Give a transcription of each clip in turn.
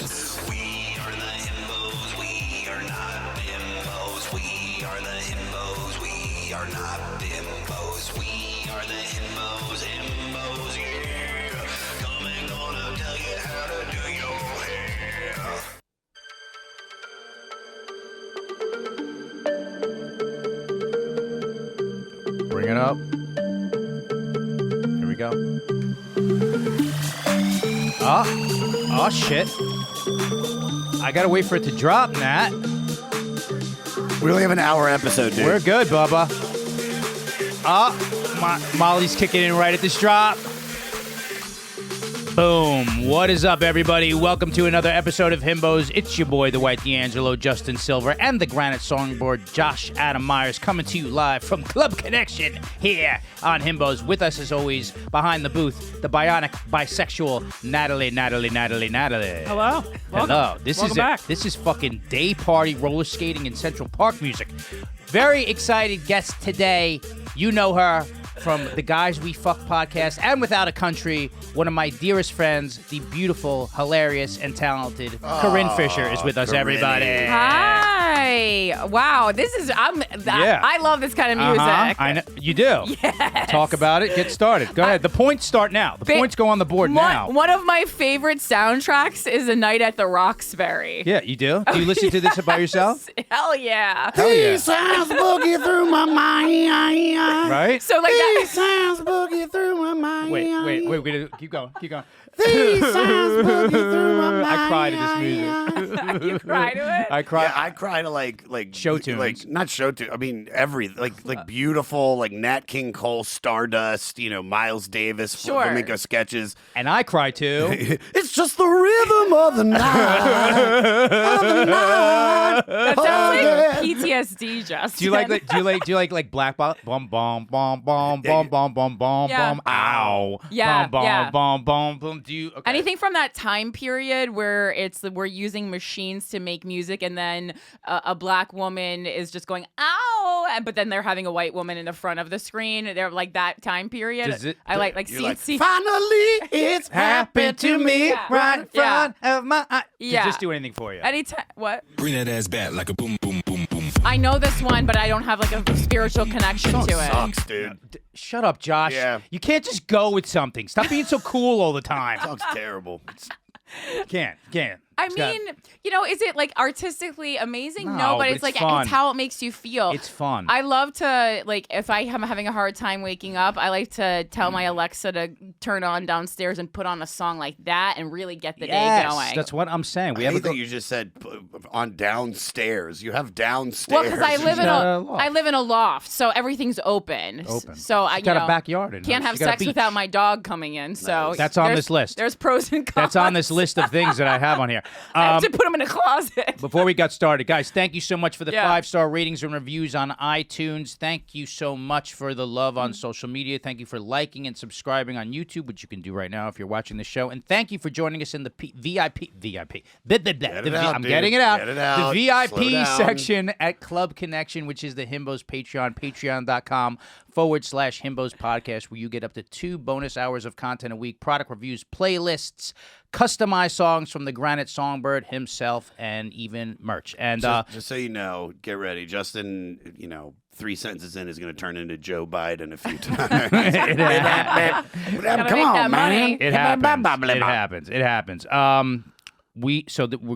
We are the himbos, we are not bimbos. We are the himbos, we are not bimbos. We are the himbos, himbos, yeah. Coming gonna tell you how to do your hair. Bring it up. Here we go. Oh shit. I gotta wait for it to drop, Nat. We only have an hour episode, dude. We're good, Bubba. Molly's kicking in right at this drop. Boom. What is up, everybody? Welcome to another episode of Himbos. It's your boy, the White D'Angelo, Justin Silver, and the Granite Songboard, Josh Adam Myers, coming to you live from Club Connection here on Himbos. With us, as always, behind the booth, the bionic, bisexual Natalie. Hello. Hello. Welcome back. This is fucking day party roller skating in Central Park music. Very excited guest today. You know her from the Guys We Fuck podcast and Without a Country. One of my dearest friends, the beautiful, hilarious, and talented Corinne Fisher is with us, Corinne. everybody. Hi. Wow. I love this kind of music. I know you do. Yes. Talk about it. Get started. Go ahead. The points start now. The points go on the board now. One of my favorite soundtracks is A Night at the Roxbury. Yeah, you do. Do you listen to this by yourself? Hell yeah. Hell yeah. These sounds boogie through my mind. Right? So like that. These sounds boogie through my mind. Wait. We're gonna keep going. These sounds boogie through my mind. I cried to this music. You cry to it? I cried. Yeah, I cry to like Show tunes. like not show tunes. I mean like beautiful like Nat King Cole, Stardust, Miles Davis, Sure. flamenco sketches. And I cry too. It's just the rhythm of the night. That sounds like PTSD, Justin. Do you like black bum bum bum bum bum bum bum bum Yeah. bum ow Yeah, bum yeah. bum bum bum? Do you okay. Anything from that time period where we're using machines to make music, and then a black woman is just going ow, but then they're having a white woman in the front of the screen. They're like that time period. I like You're like, see. finally, it's happened to me Yeah. right in front of my eyes. Yeah. Just do anything for you. Anytime. What? Bring that ass back like a boom, boom, boom, boom. I know this one, but I don't have like a spiritual connection Song to it. sucks, dude. Shut up, Josh. Yeah. You can't just go with something. Stop being so cool all the time. Song's terrible. Can't. I It's got- mean, is it like artistically amazing? No, No, but but it's it's like fun. it's how it makes you feel. It's fun. I love to if I am having a hard time waking up, I like to tell my Alexa to turn on downstairs and put on a song like that and really get the day going. That's what I'm saying. We I have a hate that you just said on downstairs. You have downstairs. Well, because I live in got a a loft. I live in a loft, so everything's open. So I She's got a backyard in can't her. have She got a sex beach. without my dog coming in. So That's on there's- this list. There's pros and cons. That's on this list of things that I have on here. I have to put them in a closet. Before we got started, guys, thank you so much for the Yeah. 5-star ratings and reviews on iTunes. Thank you so much for the love Mm-hmm. on social media. Thank you for liking and subscribing on YouTube, which you can do right now if you're watching the show. And thank you for joining us in the VIP. I'm dude. getting it out. Get it out. The Slow VIP down. section at Club Connection, which is the Himbos Patreon, patreon.com/Himbos podcast, where you get up to 2 bonus hours of content a week, product reviews, playlists, customized songs from the Granite Songbird himself, and even merch. And just so you know, get ready. Justin, 3 sentences in is going to turn into Joe Biden a few times. it happens. Come on, man. It happens. It happens. We're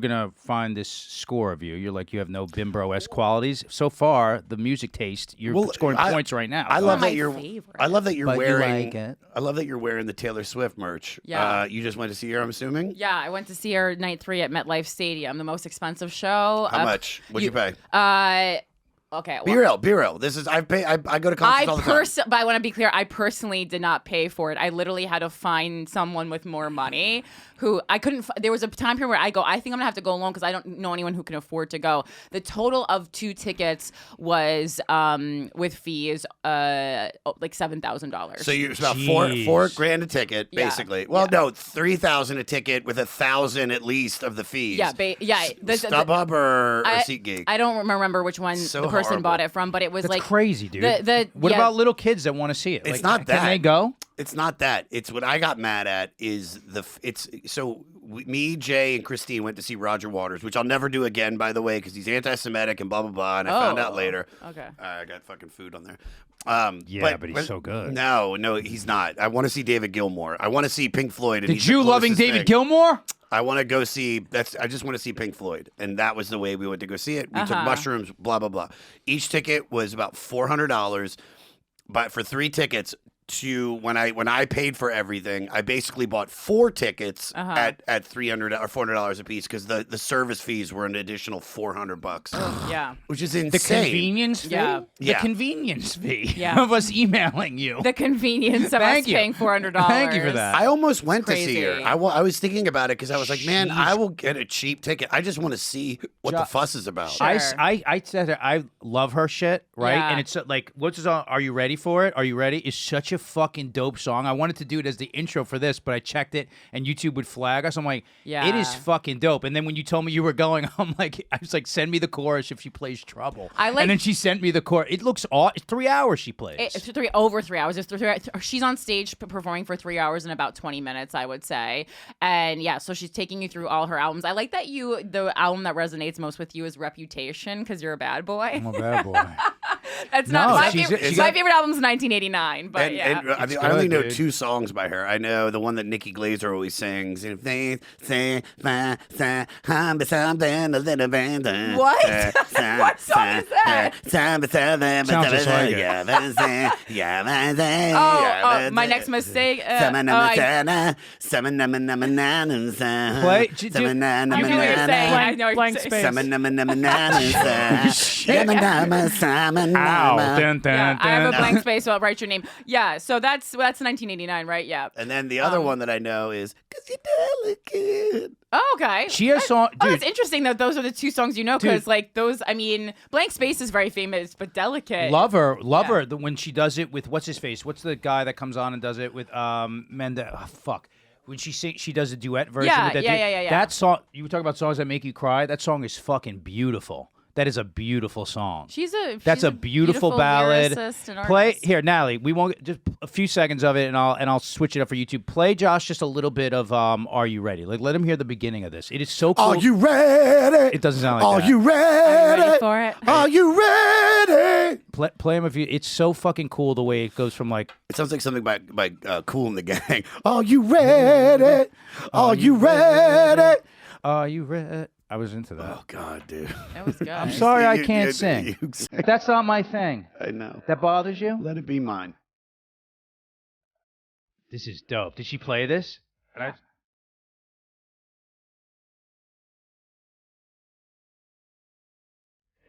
gonna find this score of you. You're like you have no bimbo-esque qualities. So far, the music taste, you're scoring points right now. I love my that you're. favorite. I love that you're But you wearing. like it. I love that you're wearing the Taylor Swift merch. Yeah. You just went to see her, I'm assuming. Yeah, I went to see her night 3 at MetLife Stadium, the most expensive show. How much? What'd you pay? Okay. Be real. This is I go to concerts all the time. But I want to be clear. I personally did not pay for it. I literally had to find someone with more money who I couldn't. There was a time period where I think I'm gonna have to go alone because I don't know anyone who can afford to go. The total of 2 tickets was with fees like $7,000. So it's about Jeez. four grand a ticket, Yeah. basically. Well, Yeah. no, 3,000 a ticket with 1,000 at least of the fees. Yeah, StubHub or SeatGeek. I don't remember which one So the person horrible. bought it from, but it was That's like crazy, dude. yeah. What about little kids that want to see it? It's Like, not that. Can they go? It's not that. It's what I got mad at is so me, Jay, and Christine went to see Roger Waters, which I'll never do again, by the way, because he's anti-Semitic and blah blah blah. And I found out later. Okay. I got fucking food on there. But he's so good. No, he's not. I want to see David Gilmour. I want to see Pink Floyd. And The Jew loving David Gilmour? I want to go see. I just want to see Pink Floyd, and that was the way we went to go see it. We took mushrooms, blah blah blah. Each ticket was about $400, but for 3 tickets. To when I paid for everything, I basically bought 4 tickets at $300 or $400 a piece because the service fees were an additional $400. Yeah, which is insane. The convenience fee. Yeah. The convenience fee Yeah. of us emailing you. the convenience of us paying $400. Thank you for that. I almost went to see her. Crazy. I was thinking about it because I was like, man, I will get a cheap ticket. I just want to see what the fuss is about. Sure. I said her, I love her shit, right? Yeah. And it's like, what's the song? Are you ready for it? Are you ready? It's such a fucking dope song. I wanted to do it as the intro for this, but I checked it and YouTube would flag us. I'm like, it is fucking dope. And then when you told me you were going, I was like, send me the chorus if she plays Trouble. And then she sent me the chorus. It looks it's 3 hours she plays. It's over 3 hours. It's 3 hours. She's on stage performing for 3 hours and about 20 minutes, I would say. And yeah, so she's taking you through all her albums. I like that the album that resonates most with you is Reputation because you're a bad boy. I'm a bad boy. That's not my favorite. she's My favorite album is 1989. But I only know 2 songs by her. I know the one that Nikki Glaser always sings. If they say, I'm something a little bit. What? What song is that? Sounds just like it. My Next Mistake. Play. You know what you're saying. I know what you're saying. Ow. Dun, dun, Yeah, I have a dun. blank space, so I'll write your name. Yeah, so that's 1989, right? Yeah. And then the other one that I know is "Cause You're Delicate." Oh, okay. She has song. Oh, Dude, that's interesting that those are the 2 songs you know because like those. I mean, Blank Space is very famous, but Delicate. love her. When she does it with what's his face? What's the guy that comes on and does it with Menda? Oh, fuck. When she does a duet version with that dude. Yeah. That song, you were talking about songs that make you cry. That song is fucking beautiful. That is a beautiful song. That's a beautiful ballad. lyricist and Play artist. here, Natalie. We won't just a few seconds of it, and I'll switch it up for YouTube. Play Josh just a little bit of Are You Ready? Like let him hear the beginning of this. It is so cool. Are you ready? It doesn't sound like Are that. you ready? Ready for it? Are you ready? Play him if you. It's so fucking cool the way it goes from like. It sounds like something by Kool and the Gang. Are you ready? Are you ready? Are you ready? I was into that. Oh God, dude. That was good. I'm sorry I can't sing. That's not my thing. I know. That bothers you? Let it be mine. This is dope. Did she play this?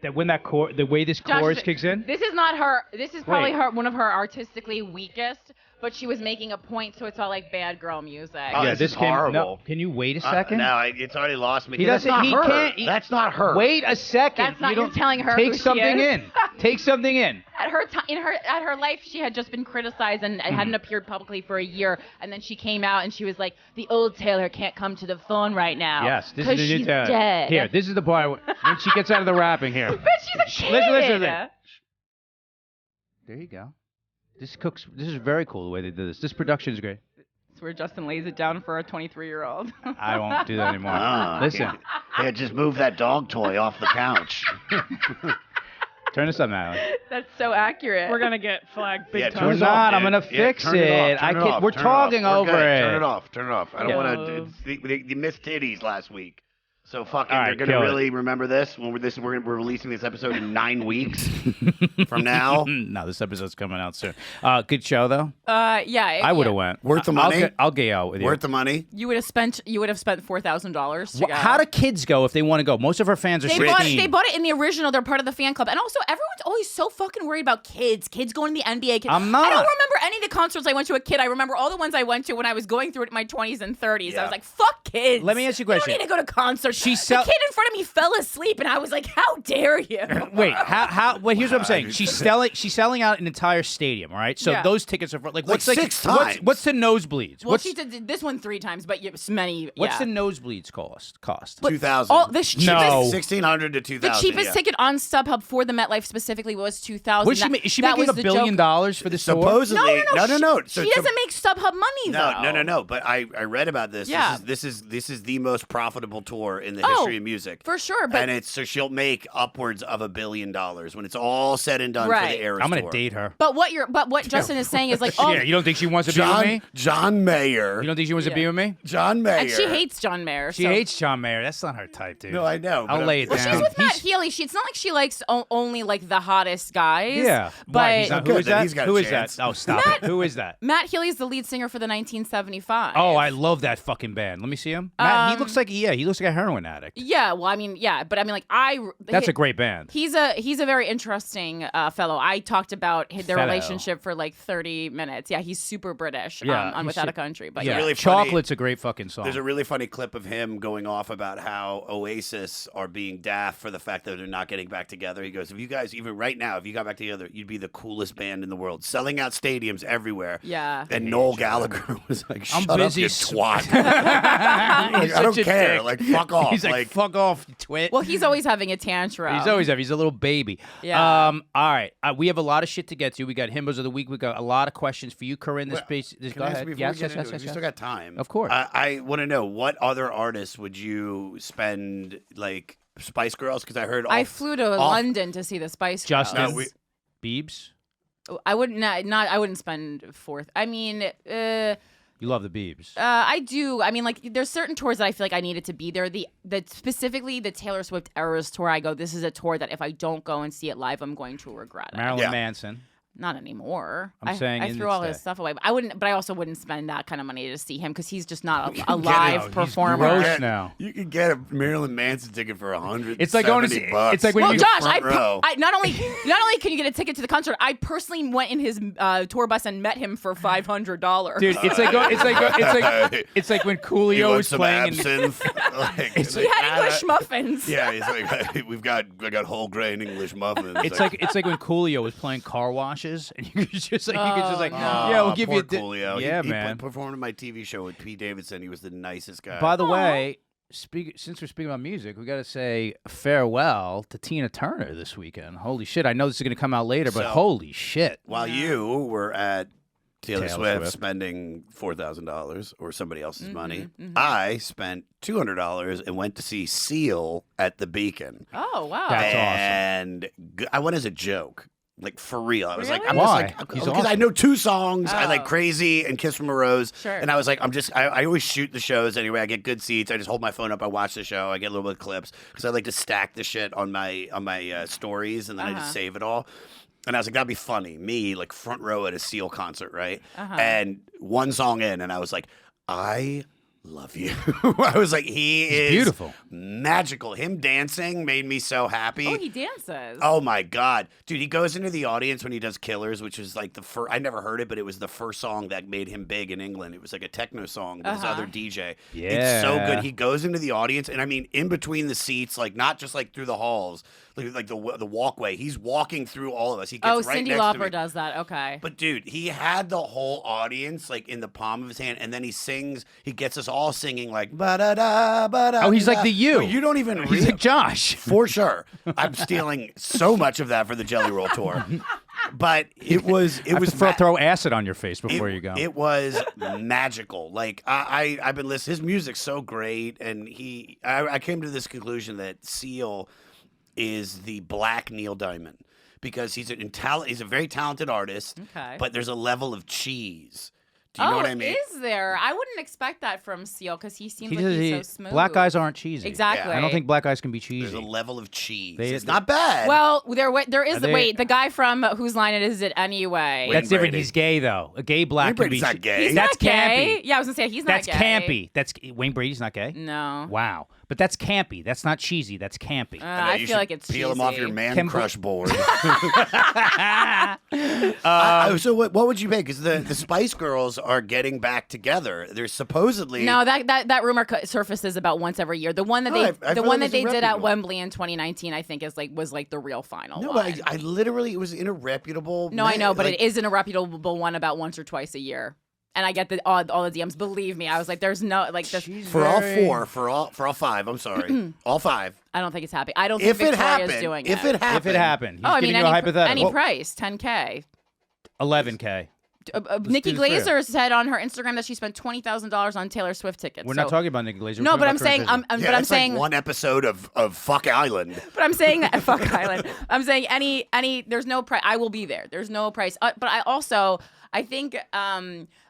That when the way this chorus kicks in? This is not her. This is probably one of her artistically weakest. But she was making a point, so it's all like bad girl music. Oh, yeah, this is came. horrible. No, can you wait a second? No, it's already lost me. He That's doesn't. not He her. can't. That's not her. Wait a second. That's not you you're don't telling her take who she something is. in. Take something in. At her at her life, she had just been criticized and hadn't appeared publicly for a year. And then she came out and she was like, "The old Taylor can't come to the phone right now." Yes, this is the new she's Taylor. dead. Here, this is the part when she gets out of the rapping here. But she's a kid. Listen. There you go. This is very cool the way they did this. This production is great. It's where Justin lays it down for a 23-year-old. I won't do that anymore. Listen. Yeah, just move that dog toy off the couch. Turn this up now. That's so accurate. We're gonna get flagged big Yeah, time. turn We're it not. off, I'm dude. gonna fix turn it. Off, it. turn it off, We're turn it talking off. over We're good. it. Turn it off. Turn it off. I don't want No. to. You missed titties last week. So fucking, All right, they're gonna kill it. really remember this when we're releasing this episode in 9 weeks from now. No, this episode's coming out soon. Good show though. Yeah. I would have went. Worth the money? I'll get out with you. Worth the money. You would have spent $4,000 to go. How do kids go if they want to go? Most of our fans are They 16. bought it in the original. They're part of the fan club. And also, everyone's always so fucking worried about kids. Kids going to the NBA. I'm not. I don't remember any of the concerts I went to a kid. I remember all the ones I went to when I was going through it in my 20s and 30s. I Yeah. was like, fuck kids. Let me ask you a You question. don't need to go to concerts. she's the kid in front of me fell asleep, and I was like, "How dare you?" Wait, how? Well, here's what I'm saying. She's selling out an entire stadium, all right? So Yeah. those tickets are for, what's 6 times. What's the nosebleeds? Well, she did this one 3 times, but many. What's yeah. the nosebleeds cost? 2,000. Oh, the cheapest. No. 1,600 to 2,000. The cheapest ticket on StubHub for the MetLife specifically was 2,000. Is she making $1 billion for this tour? Supposedly, no. She doesn't make StubHub money though. No. But I read about this. Yeah. This is the most profitable tour in the history of music. For sure. But And so she'll make upwards of $1 billion when it's all said and done for Right. the Eras I'm gonna tour. date her. But what Justin is saying is like, oh, Yeah, you don't think she wants to be with me? John Mayer. You don't think she wants to be with me? John Mayer. and she hates John Mayer. She so. hates John Mayer. That's not her type, dude. No, I know. I'll but lay it Well, down. she's with Matt Healy. It's not like she likes only like the hottest guys. Yeah. But Why? He's not, who Good, is then that? he's got a Who is chance. that? Oh, stop it. Who is that? Matt Healy's the lead singer for the 1975. Oh, I love that fucking band. Let me see him. Matt, he looks like a heroin addict. Yeah, well, I mean, yeah, but I mean, like, That's a great band. He's a very interesting fellow. I talked about their Fellow. relationship for like 30 minutes. Yeah, he's super British Yeah, on he's Without su- a Country. But Yeah, yeah, really funny. Chocolate's a great fucking song. There's a really funny clip of him going off about how Oasis are being daft for the fact that they're not getting back together. He goes, if you guys, even right now, if you got back together, you'd be the coolest band in the world, selling out stadiums everywhere. Yeah. And Noel Gallagher was like, I'm shut busy up, you twat. He's I don't such a care. dick. Like, fuck off. He's like, fuck off, you twit. well, he's always having a tantrum. He's always he's a little baby. Yeah. All right. We have a lot of shit to get to. We got Himbos of the Week. We got a lot of questions for you, Corinne. This piece. Can Go I ask ahead. before we Yes, get yes, into yes, it? yes, We yes. still got time. Of course. I want to know, what other artists would you spend, like, Spice Girls? Because I heard I flew to London to see the Spice Girls. Justin. Biebs. I wouldn't I wouldn't spend fourth. I mean, You love the Biebs. I do. I mean, like, there's certain tours that I feel like I needed to be there. The specifically the Taylor Swift Eras tour. I go, this is a tour that if I don't go and see it live, I'm going to regret it. Marilyn Yeah. Manson. Not anymore. I'm saying I in threw its all his day. stuff away. But I also wouldn't spend that kind of money to see him because he's just not a He's live performer. gross now. You could get a Marilyn Manson ticket for $170. It's like going to see- it's like when Well, you- Josh, front row. I not only can you get a ticket to the concert, I personally went in his tour bus and met him for $500. Dude, it's like when You Coolio want was some playing. absinthe? Like, He had English muffins. Yeah, he's like, I got whole grain English muffins. It's like when Coolio was playing car washes, and you could just like, no. yeah, we'll give poor you. Coolio. Yeah, he man. performed on my TV show with Pete Davidson. He was the nicest guy. By the way, since we're speaking about music, we got to say farewell to Tina Turner this weekend. Holy shit! I know this is going to come out later, but So- holy shit! While you were at Taylor Swift Swift. spending $4,000 or somebody else's money, mhm. I spent $200 and went to see Seal at the Beacon. Oh wow. That's awesome. And I went as a joke. Like, for real. I was like, Really? I'm Why? just like, He's because I awesome. know 2 songs. I like Oh. Crazy and Kiss from a Rose. Sure. And I was like, I always shoot the shows anyway. I get good seats. I just hold my phone up. I watch the show. I get a little bit of clips because I like to stack the shit on my stories, and then I just save it all. And I was like, that'd be funny. Me, like, front row at a Seal concert, right? And one song in, and I was like, I love you. I was like, he is beautiful. magical. Him dancing made me so happy. Oh, he dances. Oh my God. Dude, he goes into the audience when he does Killers, which is like the first, I never heard it, but it was the first song that made him big in England. It was like a techno song with his other DJ. It's so Yeah. good. He goes into the audience, and I mean, in between the seats, like not just like through the halls, like the walkway. He's walking through all of us. He gets right Cindy next to me. Lauper does that. Okay. But dude, he had the whole audience like in the palm of his hand, and then he sings. He gets us all singing like ba da da ba da. Oh, he's like the you. You don't even He's read like Josh. for sure. I'm stealing so much of that for the Jelly Roll tour. But it was I have to throw acid on your face before you go. It was magical. Like I've been listening. His music's so great, and I came to this conclusion that Seal is the Black Neil Diamond because he's a very talented artist. Okay. But there's a level of cheese. Do you know what I mean? Is there? I wouldn't expect that from Seal because he seems like does- he's so smooth. Black guys aren't cheesy. Exactly. I don't think black guys can be There's cheesy. a level of cheese. They- It's not bad. Well, there is Are they- wait, the guy from Whose Line It Is It Anyway? Wait, That's different. Brady. He's gay though. A gay black Wayne can be. Brady's not gay. He's That's not gay. campy. Yeah, I was gonna say he's That's not gay. campy. That's Wayne Brady's not gay. No. Wow. But that's campy. That's not cheesy. That's campy. I You feel should like it's peel them cheesy. off your man Can- crush board. So what would you make? Because the Spice Girls are getting back together. They're supposedly No, that rumor surfaces about once every year. The one that No, I the feel one like that it's they did at irreputable. Wembley in 2019, I think was like the real final No, one. but I literally it was in a reputable. No, I know, but it is an irreputable one about once or twice a year. And I get all the DMs. Believe me, I was like, "There's no like this." for all four, for all five. I'm sorry, all five. I don't think it's happy. I don't think If it Victoria's happened, doing if it. it happened, If it happened, he's Oh, I giving mean, you a hypothetical. any price, 10K. 11K. Nikki do this fair. Glazer said on her Instagram that she spent $20,000 on Taylor Swift tickets. We're so- not talking about Nikki Glazer. No, We're but talking I'm about saying, Corinne Fisher. Yeah, but I'm it's like saying, one episode of Fuck Island. but I'm saying that fuck Island. I'm saying any. There's no price. I will be there. There's no price. But I also. I think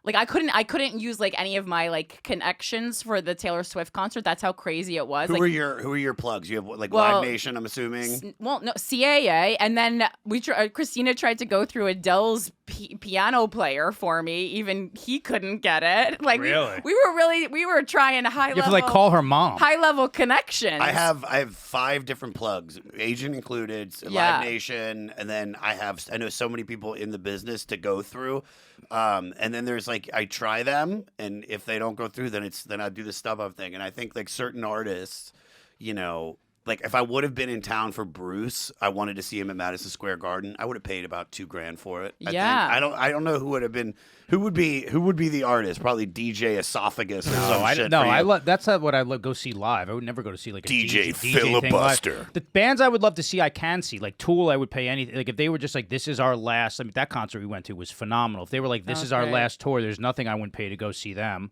like I couldn't use like any of my like connections for the Taylor Swift concert. That's how crazy it was. Who Like, are your plugs? You have like Well, Live Nation, I'm assuming. well, no, CAA, and then Christina tried to go through Adele's piano player for me. Even he couldn't get it. Like Really? we were trying high You level. have to like call her mom. high level connections. I have 5 different plugs, agent included, Yeah. Live Nation, and then I know so many people in the business to go through. And then there's like I try them, and if they don't go through, then I do the StubHub thing. And I think like certain artists, you know, like if I would have been in town for Bruce, I wanted to see him at Madison Square Garden. I would have paid about $2,000 for it. Yeah. I don't know who would have been who would be the artist. Probably DJ Esophagus or some shit. No, for you. I love. That's not what I go see live. I would never go to see like a DJ thing live. Filibuster. The bands I would love to see, I can see. Like Tool, I would pay anything. Like if they were just like, this is our last. I mean, that concert we went to was phenomenal. If they were like, this is our Okay. last tour, there's nothing I wouldn't pay to go see them.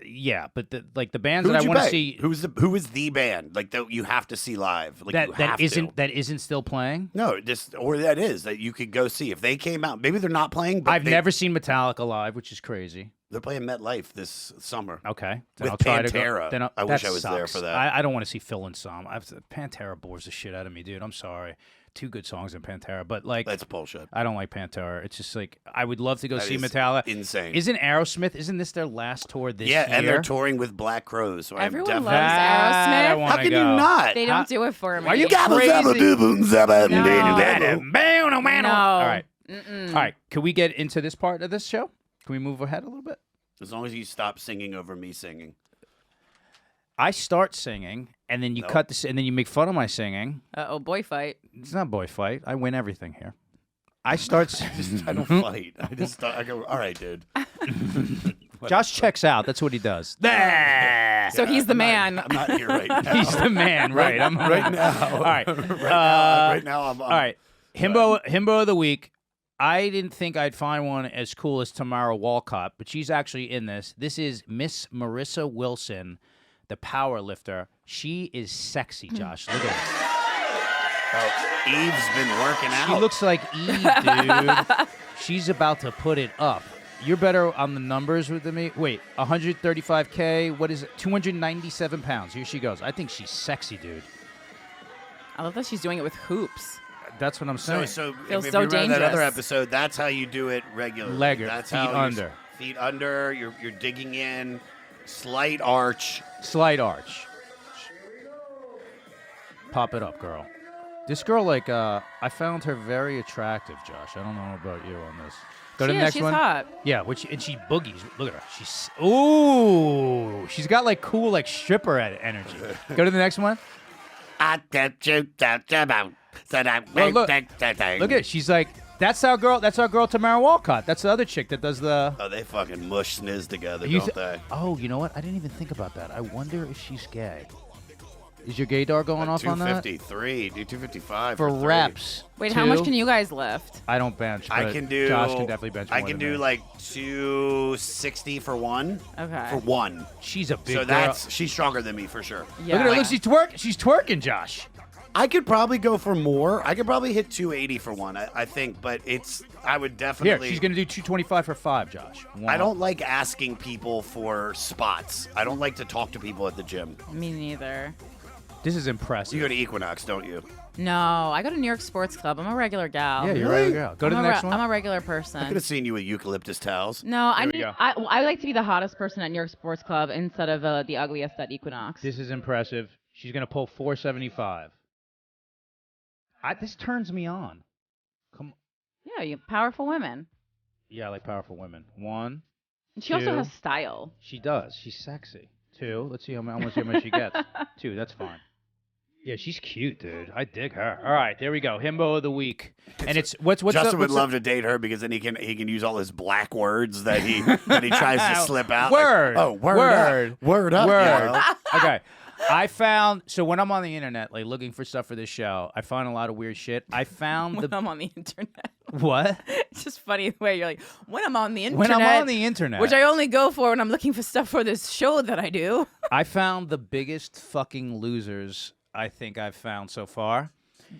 Yeah, but the bands Who that would I you want to pay? see Who is the band like that you have to see live? Like you have to. that isn't still playing. No, that you could go see if they came out. Maybe they're not playing. But I've never seen Metallica live, which is crazy. They're playing MetLife this summer. Okay, then With I'll try Pantera. to go. Then I that wish I was there sucks. for that. I don't want to see Phil and Sam. Pantera bores the shit out of me, dude. I'm sorry. 2 good songs in Pantera, but like That's bullshit. I don't like Pantera. It's just like I would love to go That see is Metallica. insane. Isn't Aerosmith? Isn't this their last tour this year? Yeah, and they're touring with Black Crows. So Everyone I'm loves definitely. That I Aerosmith. wanna How can go. you not? They don't do it for me. Are you All crazy? right. All right. Can we get into this part of this show? Can we move ahead a little bit? As long as you stop singing over me singing. I start singing, and then you cut this, and then you make fun of my singing. Boy fight. It's not boy fight. I win everything here. I start. I don't fight. I go, all right, dude. Josh checks out. That's what he does. So he's the man. I'm not here right now. He's the man, right? I'm right now. All right. Right now, I'm All right. Himbo of the week. I didn't think I'd find one as cool as Tamara Walcott, but she's actually in this. This is Miss Marissa Wilson, the power lifter. She is sexy, Josh. Look at her. Oh, Eve's been working out. She looks like Eve, dude. She's about to put it up. You're better on the numbers with me. Wait, 135K. What is it? 297 pounds. Here she goes. I think she's sexy, dude. I love that she's doing it with hoops. That's what I'm saying. So Feels if so you read that other dangerous. episode, that's how you do it regularly. That's feet how under. Feet under. You're digging in. Slight arch. Slight arch. Pop it up, girl. This girl, I found her very attractive, Josh. I don't know about you on this. Go to the next she's one. hot. Yeah, and she boogies. Look at her. She's got like cool like stripper energy. Go to the next one. Look at it. She's like, that's our girl Tamara Walcott. That's the other chick that does the. Oh, they fucking mush sniz together, don't they? Oh, you know what? I didn't even think about that. I wonder if she's gay. Is your gaydar going off on that? 253, do 255 For three. reps. Wait, how much Two. can you guys lift? I don't bench. I but can do. Josh can definitely bench. I more can than do me. like 260 for one. Okay. For one. She's a big So girl. she's stronger than me for sure. Yeah. Look at her. Look, she's twerking, Josh. I could probably go for more. I could probably hit 280 for one. I think, but I would Here, definitely. she's gonna do 225 for 5, Josh. I don't like asking people for spots. I don't like to talk to people at the gym. Me neither. This is impressive. You go to Equinox, don't you? No, I go to New York Sports Club. I'm a regular gal. Yeah, you're a regular girl. Go to the next one. I'm a regular I could person. have seen you with eucalyptus towels. No, There we go. I like to be the hottest person at New York Sports Club instead of the ugliest at Equinox. This is impressive. She's going to pull 475. This turns me on. Come. Yeah, you powerful women. Yeah, I like powerful women. 1. And she also Two. has style. She does. She's sexy. 2. Let's see how much she gets. 2. That's fine. Yeah, she's cute, dude. I dig her. All right, there we go. Himbo of the week, and it's what's Justin would love to date her because then he can use all his black words that he tries to slip out. Word. Like, Word. Word up. Word. You know? Okay. I found when I'm on the internet, like looking for stuff for this show, I find a lot of weird shit. I found When I'm on the internet. What? It's just funny the way you're like, when I'm on the internet. When I'm on the internet, Which I only go for when I'm looking for stuff for this show that I do. I found the biggest fucking losers I think I've found so far.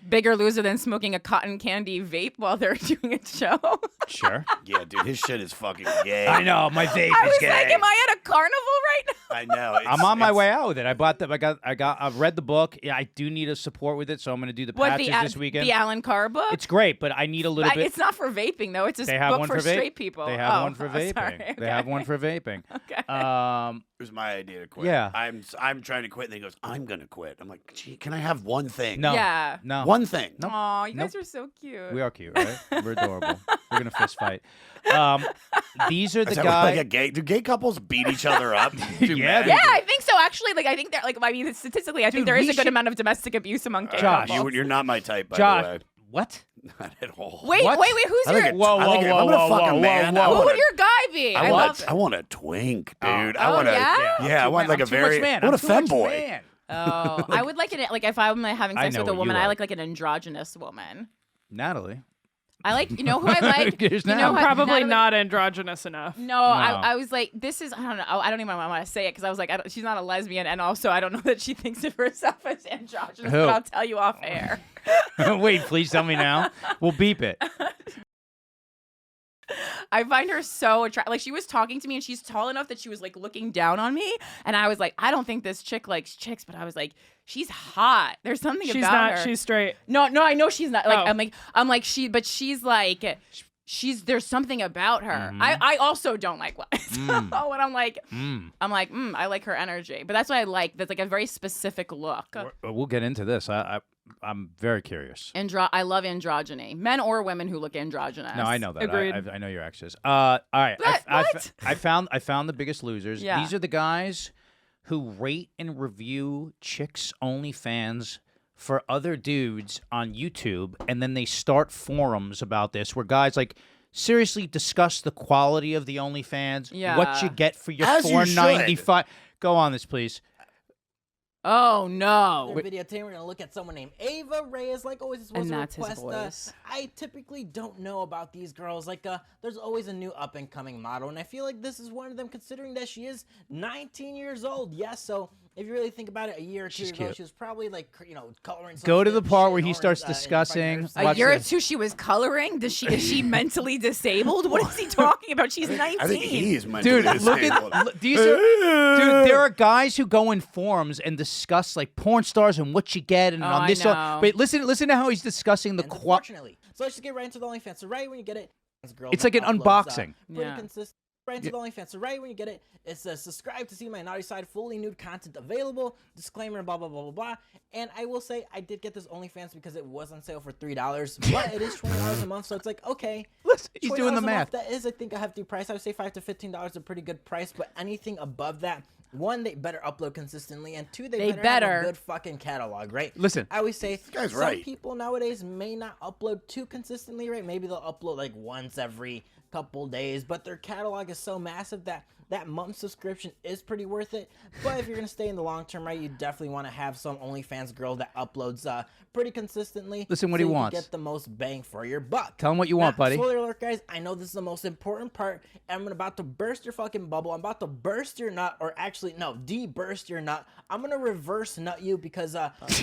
Bigger loser than smoking a cotton candy vape while they're doing a show. Sure. Yeah, dude, his shit is fucking gay. I know my vape I is was gay. like, am I at a carnival right now? I know. I'm on my way out with it. I bought the. I've read the book. Yeah, I do need a support with it, so I'm going to do the patches this weekend. The Alan Carr book? It's great, but I need a little bit. It's not for vaping though. It's a They have book one for for vape? straight people. They have one for vaping. Sorry. Okay. They have one for vaping. Okay. It was my idea to quit. Yeah. I'm trying to quit, and he goes, I'm gonna quit. I'm like, gee, can I have one thing? No. Yeah. No. One thing. Nope. Aw, you guys Nope. are so cute. We are cute, right? We're adorable. We're gonna fist fight. These are the Is that guys. like a gay? Do gay couples beat each other up? Do Yeah, men? Yeah, I think so. Actually, like I think that, like I mean, statistically, I think Dude, there is we a good should- amount of domestic abuse among gay Josh, couples. You're not my type, by Josh, the way. what? Not at all. Wait, What? who's I your? think Whoa, I whoa, think if whoa, I'm gonna whoa, fuck whoa, a man, whoa, I whoa. Who want would your guy be? I love want I want a twink, dude. Oh. I want a yeah? I want like a very man. I want a I'm too much femboy. man. Oh, I would like it. Like if I'm having I sex know with a what woman, you I like. like an androgynous woman. Natalie. I like, you know who I like? Here's you know Natalie. who I- Probably Natalie- not androgynous enough. No, No. I was like, this is, I don't know. I don't even want to say it because I was like, she's not a lesbian. And also, I don't know that she thinks of herself as androgynous, Who? but I'll tell you off air. Wait, please tell me now. We'll beep it. I find her so attractive. Like, she was talking to me and she's tall enough that she was like looking down on me. And I was like, I don't think this chick likes chicks, but I was like, she's hot. There's something She's about not. her. She's straight. No, I know she's not. Like, Oh. I'm like, but she's like, there's something about her. Mhm. I also don't like what. Mm. So when I'm like, Mm. I like her energy. But that's what I like. That's like a very specific look. We'll get into this. I'm very curious. I love androgyny. Men or women who look androgynous. No, I know that. Agreed. I know your exes. All right. What? I found the biggest losers. Yeah. These are the guys who rate and review chicks' OnlyFans for other dudes on YouTube, and then they start forums about this where guys like seriously discuss the quality of the OnlyFans, Yeah. what you get for your As you $4.95. Go on this, please. Oh no. Our video today, we're gonna look at someone named Ava Reyes. Like always, this was And a that's his request. voice. I typically don't know about these girls. Like, there's always a new up and coming model, and I feel like this is one of them, considering that she is 19 years old. Yes, so if you really think about it, a year or two She's ago, cute. she was probably like, coloring. Some Go to the shit part where in he orange, starts in front of discussing- her. A Watch year or this. two she was coloring? Is she mentally disabled? What is he talking about? She's 19. I think he's mentally Dude, look disabled. at these are, dude. There are guys who go in forums and discuss like porn stars and what you get and Oh, on I this. know. Wait, listen to how he's discussing the And quality. unfortunately, so let's just get right into the OnlyFans. So right when you get it, this girl It's that like an uploads, unboxing. Pretty Yeah. consistent. Right into the OnlyFans. So right when you get it, it says subscribe to see my naughty side, fully nude content available. Disclaimer, blah blah blah blah blah. And I will say I did get this OnlyFans because it was on sale for $3, but it is $20 a month, so it's like okay. Listen, he's $20 doing the a month, math. that is, I think, a hefty price. I would say $5 to $15 is a pretty good price, but anything above that, one, they better upload consistently, and two, they better have a good fucking catalog, right? Listen. I always say guy's some right. people nowadays may not upload too consistently, right? Maybe they'll upload like once every couple days, but their catalog is so massive that that month subscription is pretty worth it. But if you're gonna stay in the long term, right, you definitely want to have some OnlyFans girl that uploads pretty consistently. Listen what so he you can wants. get the most bang for your buck. Tell him what you want, buddy. Spoiler alert, guys. I know this is the most important part, and I'm about to burst your fucking bubble. I'm about to burst your nut, or actually, no, de-burst your nut. I'm gonna reverse nut you because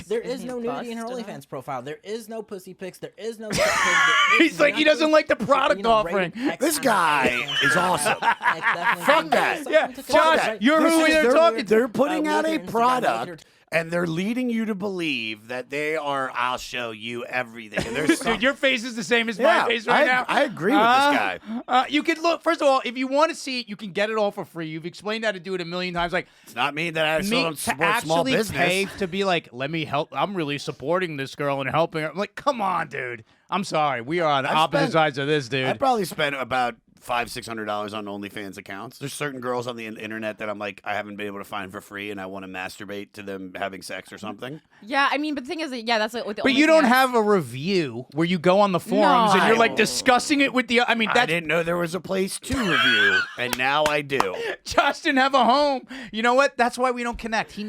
there is no nudity in her Bust a OnlyFans profile. There is no pussy pics. There is no. Dick pics, there is He's like, he nothing doesn't like the except, product offering. rated X This on guy her OnlyFans is profile. awesome. It's definitely Fuck that. something Yeah, to Josh, consider, right? you're This who is they're their talking weird, to. They're putting out weird a Instagram product, weird. and they're leading you to believe that they are. I'll show you everything. And there's Dude, your face is the same as my face right now. I agree with this guy. You can look. First of all, if you want to see it, you can get it all for free. You've explained how to do it a million times. Like It's not me that I still me don't to support small actually business. pay to be like, let me help. I'm really supporting this girl and helping her. I'm like, come on, dude. I'm sorry. We are on the opposite sides of this, dude. I probably spent about $500-$600 on OnlyFans accounts. There's certain girls on the internet that I'm like, I haven't been able to find for free, and I want to masturbate to them having sex or something. Yeah, I mean, but the thing is, that's like with the But you don't OnlyFans. have a review where you go on the forums and you're like No. discussing it with the. I mean, I that's didn't know there was a place to review, and now I do. Josh didn't have a home. You know what? That's why we don't connect. We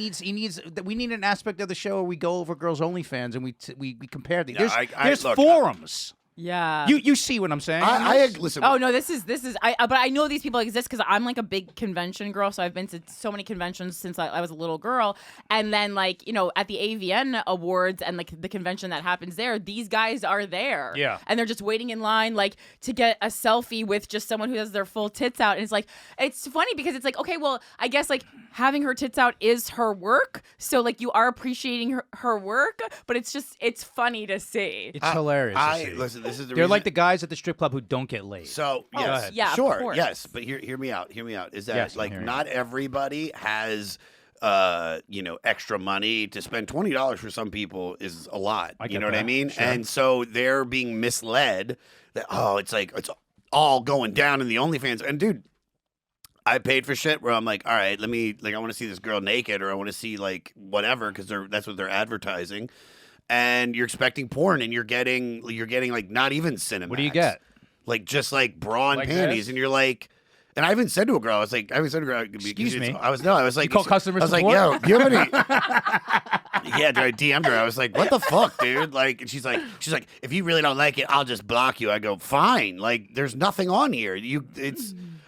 need an aspect of the show where we go over girls' OnlyFans and we compare these. Yeah, There's look, forums. Yeah. You see what I'm saying? I listen. Oh no, this is but I know these people exist because I'm like a big convention girl, so I've been to so many conventions since I was a little girl. And then like, at the AVN Awards and like the convention that happens there, these guys are there. Yeah. And they're just waiting in line like to get a selfie with just someone who has their full tits out. And it's like, it's funny because it's like, okay, well, I guess like having her tits out is her work. So like you are appreciating her work, but it's funny to see. It's hilarious. to see. Listen. This is the They're reason. like the guys at the strip club who don't get laid. So go yes, ahead. Yeah, of sure, course. yes, but hear me out. Hear me out. Is that Yes, I'm like hearing not everybody has extra money to spend $20 for some people is a lot. I You get know what I that. mean? Sure. And so they're being misled that it's like it's all going down in the OnlyFans. And dude, I paid for shit where I'm like, all right, let me I want to see this girl naked or I want to see like whatever because that's what they're advertising. And you're expecting porn, and you're getting like not even Cinemax. What do you get? Like just like bra and Like panties, this? and you're like, and I even said to a girl, I was like, Excuse me? I was like, You call customer I was support? like, yo, do you have any? Yeah, dude, I DM'd her. I was like, what the fuck, dude? Like, and she's like, if you really don't like it, I'll just block you. I go, fine. Like, there's nothing on here.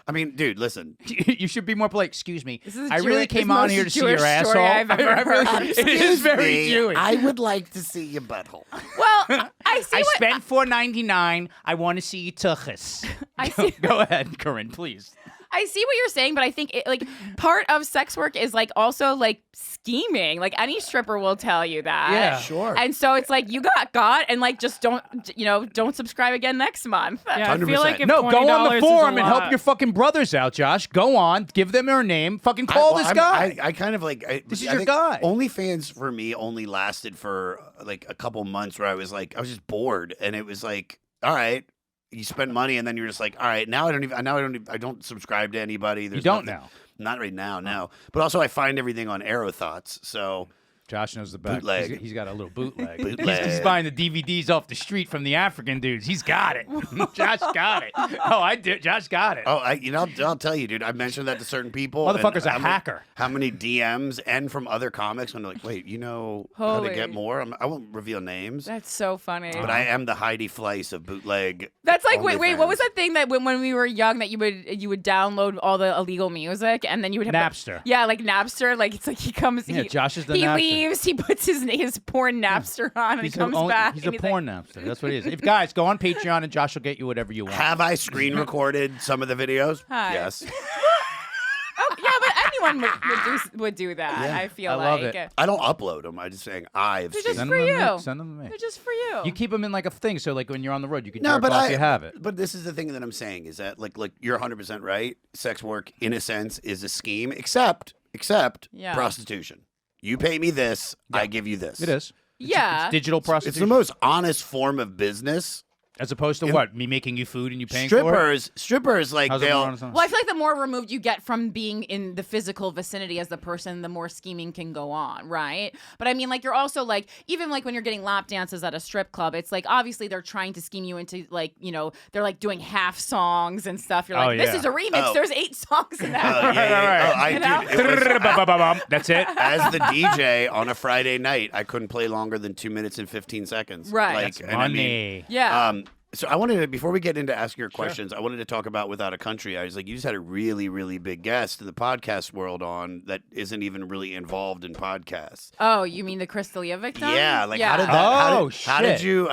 I mean, dude, listen. You should be more polite. Excuse me. This is I really came the on most here to see Jewish your asshole. story I've ever heard. It is very Jewish. I would like to see your butthole. Well, I see I what spent $4.99. I want to see you tuchus. I see. Go ahead, Corinne, please. I see what you're saying, but I think part of sex work is like also like scheming. Like any stripper will tell you that. Yeah. Sure. And so it's like you got, and like just don't subscribe again next month. Yeah, I feel 100%. like if No, go on $20 the is a forum and help lot- your fucking brothers out, Josh. Go on, give them their name. Fucking call this guy. I kind of like. This is I your think guy. OnlyFans for me only lasted for like a couple months where I was just bored, and it was like, all right, you spend money, and then you're just like, all right, I don't subscribe to anybody. There's don't nothing- now. Not right now, no. But also, I find everything on Arrow Thoughts, so. Josh knows the back. Bootleg. He's got a little bootleg. Bootleg. He's buying the DVDs off the street from the African dudes. He's got it. Josh got it. Oh, I did. Josh got it. Oh, I'll tell you, dude. I mentioned that to certain people. and Motherfucker's a how many- hacker. How many DMs and from other comics when they're like, wait, how to Holy. get more? I won't reveal names, That's so funny. but I am the Heidi Fleiss of bootleg. That's like wait, what was OnlyFans. that thing that when we were young that you would download all the illegal music and then you would have Napster. Yeah, like Napster. Like it's like he comes. Yeah, he, Josh is the he Napster. leaves. He puts his porn Napster on and he comes back. He's and a like, porn napster. That's what he is. If guys go on Patreon and Josh will get you whatever you want. Have I screen recorded some of the videos? Hi. Yes. Oh yeah, but anyone would do that. Yeah. I feel I love like it. I don't upload them. I'm just saying I've They're seen just them. for them to you. me. Send them to me. They're just for you. You keep them in like a thing, so like when you're on the road, you can No, jerk but off. You have it. But this is the thing that I'm saying is that like you're 100% right. Sex work, in a sense, is a scheme, except Yeah. prostitution. You pay me this, I give you this. It is. yeah. It's digital It's prostitution. the most honest form of business. As opposed to what? Me making you food and you paying for it? Strippers, like How's it more they'll. honest? Well, I feel like the more removed you get from being in the physical vicinity as the person, the more scheming can go on, right? But I mean, like, you're also like, even like when you're getting lap dances at a strip club, it's like obviously they're trying to scheme you into like, they're like doing half songs and stuff. You're like, Oh, this yeah. is a remix. Oh. There's 8 songs in that. Oh, yeah. Right. Oh, I You know? dude, it was, That's it. as the DJ on a Friday night, I couldn't play longer than 2 minutes and 15 seconds. Right. Like, That's and I mean, money. Yeah. So I wanted to, before we get into asking your questions, I wanted to talk about Without a Country. I was like, you just had a really, really big guest in the podcast world on that isn't even really involved in podcasts. Oh, you mean the Crystalia victim? Yeah, like yeah. how did that? Oh,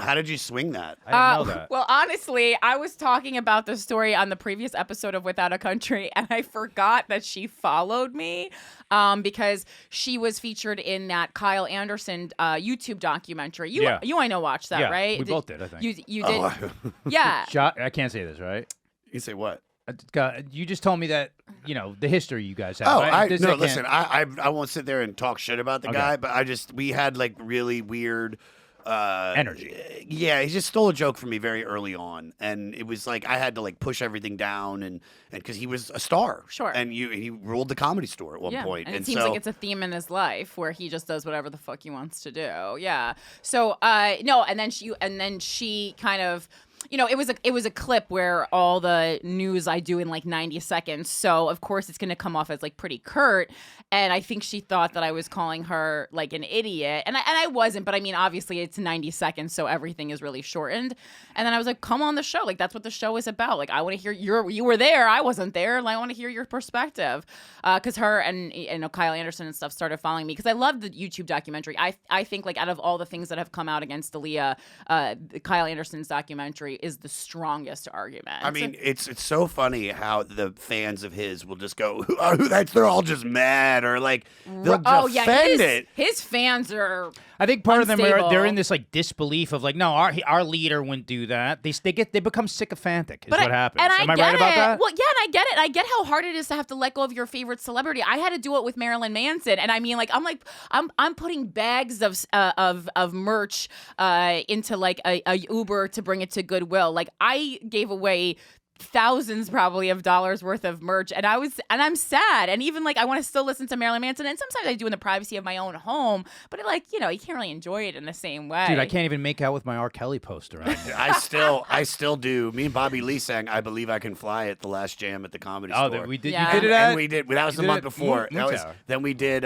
how did you swing that? I didn't know that. Well, honestly, I was talking about the story on the previous episode of Without a Country, and I forgot that she followed me because she was featured in that Kyle Anderson YouTube documentary. You I know watched that, Yeah, right? we both did, I think. You did. Yeah. I can't say this, right? You say what? You just told me that, the history you guys have. Oh, right? listen, I won't sit there and talk shit about the guy, but we had like really weird energy. Yeah, he just stole a joke from me very early on, and it was like I had to like push everything down, and because he was a star, Sure, and he ruled the Comedy Store at one point, and it seems like it's a theme in his life where he just does whatever the fuck he wants to do. Yeah. So no, and then she kind of. It was a clip where all the news I do in like 90 seconds. So of course it's going to come off as like pretty curt. And I think she thought that I was calling her like an idiot. And I wasn't, but I mean, obviously it's 90 seconds. So everything is really shortened. And then I was like, come on the show. Like that's what the show is about. Like I want to hear you were there. I wasn't there. Like, I want to hear your perspective. Cause her and Kyle Anderson and stuff started following me. Cause I love the YouTube documentary. I think like out of all the things that have come out against Aaliyah, Kyle Anderson's documentary is the strongest argument. I mean, it's so funny how the fans of his will just go, they're all just mad, or like they'll defend it. His fans are. I think part unstable. of them they're in this like disbelief of like, no, our leader wouldn't do that. They become sycophantic. Is what happens. Am I right about that? Well, yeah, and I get it. I get how hard it is to have to let go of your favorite celebrity. I had to do it with Marilyn Manson, and I mean, I'm putting bags of merch into like a Uber to bring it to Goodwill. Like I gave away thousands probably of dollars worth of merch, and I'm sad, and even like I want to still listen to Marilyn Manson, and sometimes I do in the privacy of my own home, but you can't really enjoy it in the same way. Dude, I can't even make out with my R. Kelly poster on here. I still do. Me and Bobby Lee sang "I Believe I Can Fly" at the last jam at the Comedy Store. Oh, we did. Yeah. You did it at? And we did. That was the month before. Then we did.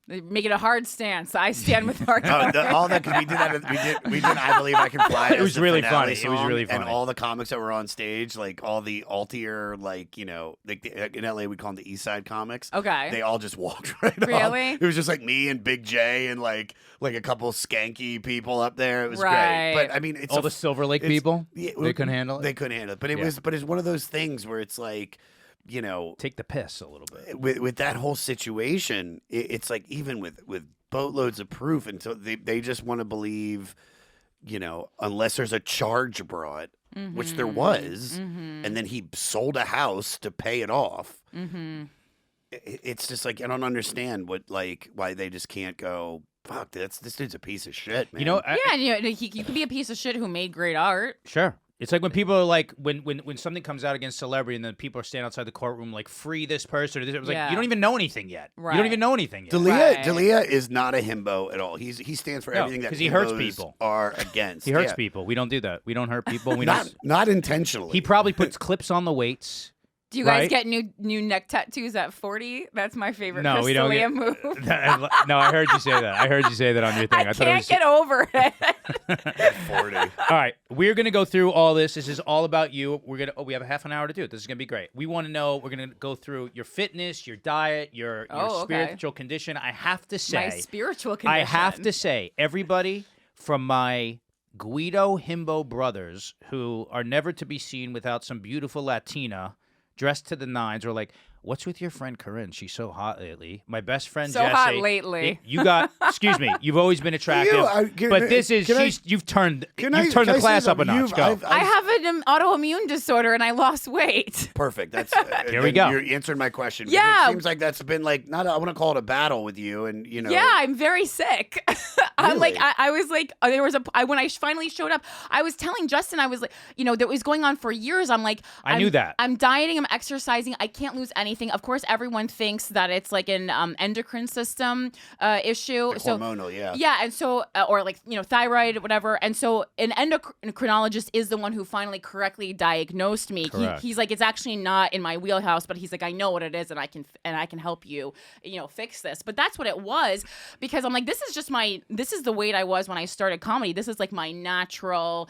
Make it a hard stance. I stand with R. Kelly. All that because we did that. We did "I Believe I Can Fly." It was really funny. Song, it was really funny. And all the comics that were on stage, like all the altier, like in LA we call them the East Side comics. Okay. They all just walked right off. Really? It was just like me and Big J and like a couple skanky people up there. It was right. great. But I mean, it's all the Silver Lake people. Yeah, they couldn't handle it. They couldn't handle it. But it's one of those things where it's like, take the piss a little bit with that whole situation. It's like even with boatloads of proof, and so they just want to believe, unless there's a charge brought. Mm-hmm. Which there was, and then he sold a house to pay it off. Mm-hmm. It's just like I don't understand why they just can't go. Fuck, this dude's a piece of shit, man. You can be a piece of shit who made great art. Sure. It's like when people are like, when something comes out against celebrity and then people are standing outside the courtroom like, free this person. It was like, you don't even know anything yet. Right. You don't even know anything yet. D'Elia is not a himbo at all. He stands for everything that because he hurts people. Are against. He hurts people. We don't do that. We don't hurt people. We not intentionally. He probably puts clips on the weights. Do you guys get new neck tattoos at 40? That's my favorite Crystalia move. No, I heard you say that. I heard you say that on your thing. I can't get over it. At 40. All right, we're gonna go through all this. This is all about you. We have a half an hour to do it. This is gonna be great. We want to know. We're gonna go through your fitness, your diet, your spiritual condition. I have to say, my spiritual condition. I have to say, everybody from my Guido Himbo brothers, who are never to be seen without some beautiful Latina dressed to the nines, or like, what's with your friend Corinne? She's so hot lately. My best friend Jesse. So hot lately. You got, excuse me, you've always been attractive. You've turned the class up a notch. Go. I have an autoimmune disorder and I lost weight. Perfect. That's here we go. You answered my question. Yeah. It seems like that's been like, I want to call it a battle with you, and Yeah, I'm very sick. I'm like, I was like, when I finally showed up, I was telling Justin, I was like, that was going on for years. I'm like, I knew that. I'm dieting, I'm exercising, I can't lose anything. Of course, everyone thinks that it's like an endocrine system issue. Like hormonal, yeah. Yeah, and so, or like, thyroid, whatever. And so an endocrinologist is the one who finally correctly diagnosed me. He's like, it's actually not in my wheelhouse, but he's like, I know what it is, and I can help you, fix this. But that's what it was, because I'm like, this is the weight I was when I started comedy. This is like my natural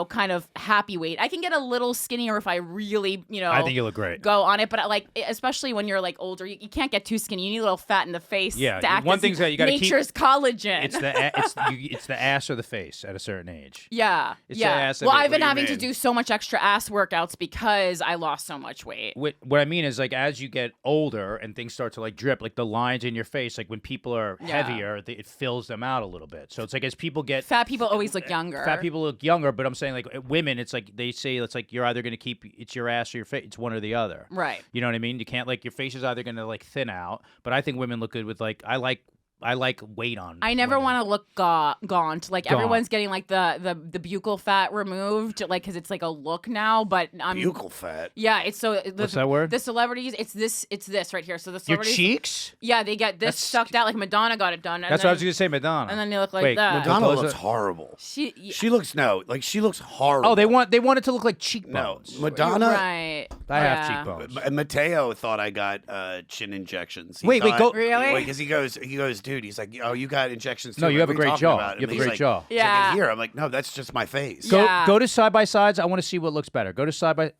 kind of happy weight. I can get a little skinnier if I really, I think you look great. go on it. But like, especially when you're like older, you can't get too skinny. You need a little fat in the face. Yeah, to act one as thing's that you gotta keep- nature's collagen. It's the ass or the face at a certain age. yeah, It's the yeah. ass of Well, it. I've been What do you having to mean? do so much extra ass workouts because I lost so much weight. What I mean is, like, as you get older and things start to like drip, like the lines in your face, like when people are Yeah. heavier, it fills them out a little bit. So it's like as people get Fat people always look younger. fat people look younger, but I'm saying like women, it's like they say it's like you're either going to keep it's your ass or your face. It's one or the other. Right. You know what I mean? You can't like your face is either going to like thin out, but I think women look good with like I like weight on. I never women. want to look gaunt. Like Gaunt. everyone's getting like the buccal fat removed, like because it's like a look now. But I'm Buccal fat. yeah. It's so What's that word? The celebrities, it's this right here. So the Your celebrities, cheeks. yeah, they get this That's- sucked out like Madonna got it done. And That's then, what I was going to say, Madonna. And then they look like Wait, that. Madonna Close looks it. horrible. She She looks horrible. Oh, they want it to look like no. cheekbones. Madonna. right. I have Yeah. cheekbones. Mateo thought I got chin injections. Wait, thought, go- Really? Because he goes, dude. He's like, oh, you got injections too. No, you have What a are great talking jaw. about? You have And a he's great like, jaw. he's like, Yeah. here. I'm like, no, that's just my face. Yeah. Go to side by sides. I want to see what looks better. Go to side by.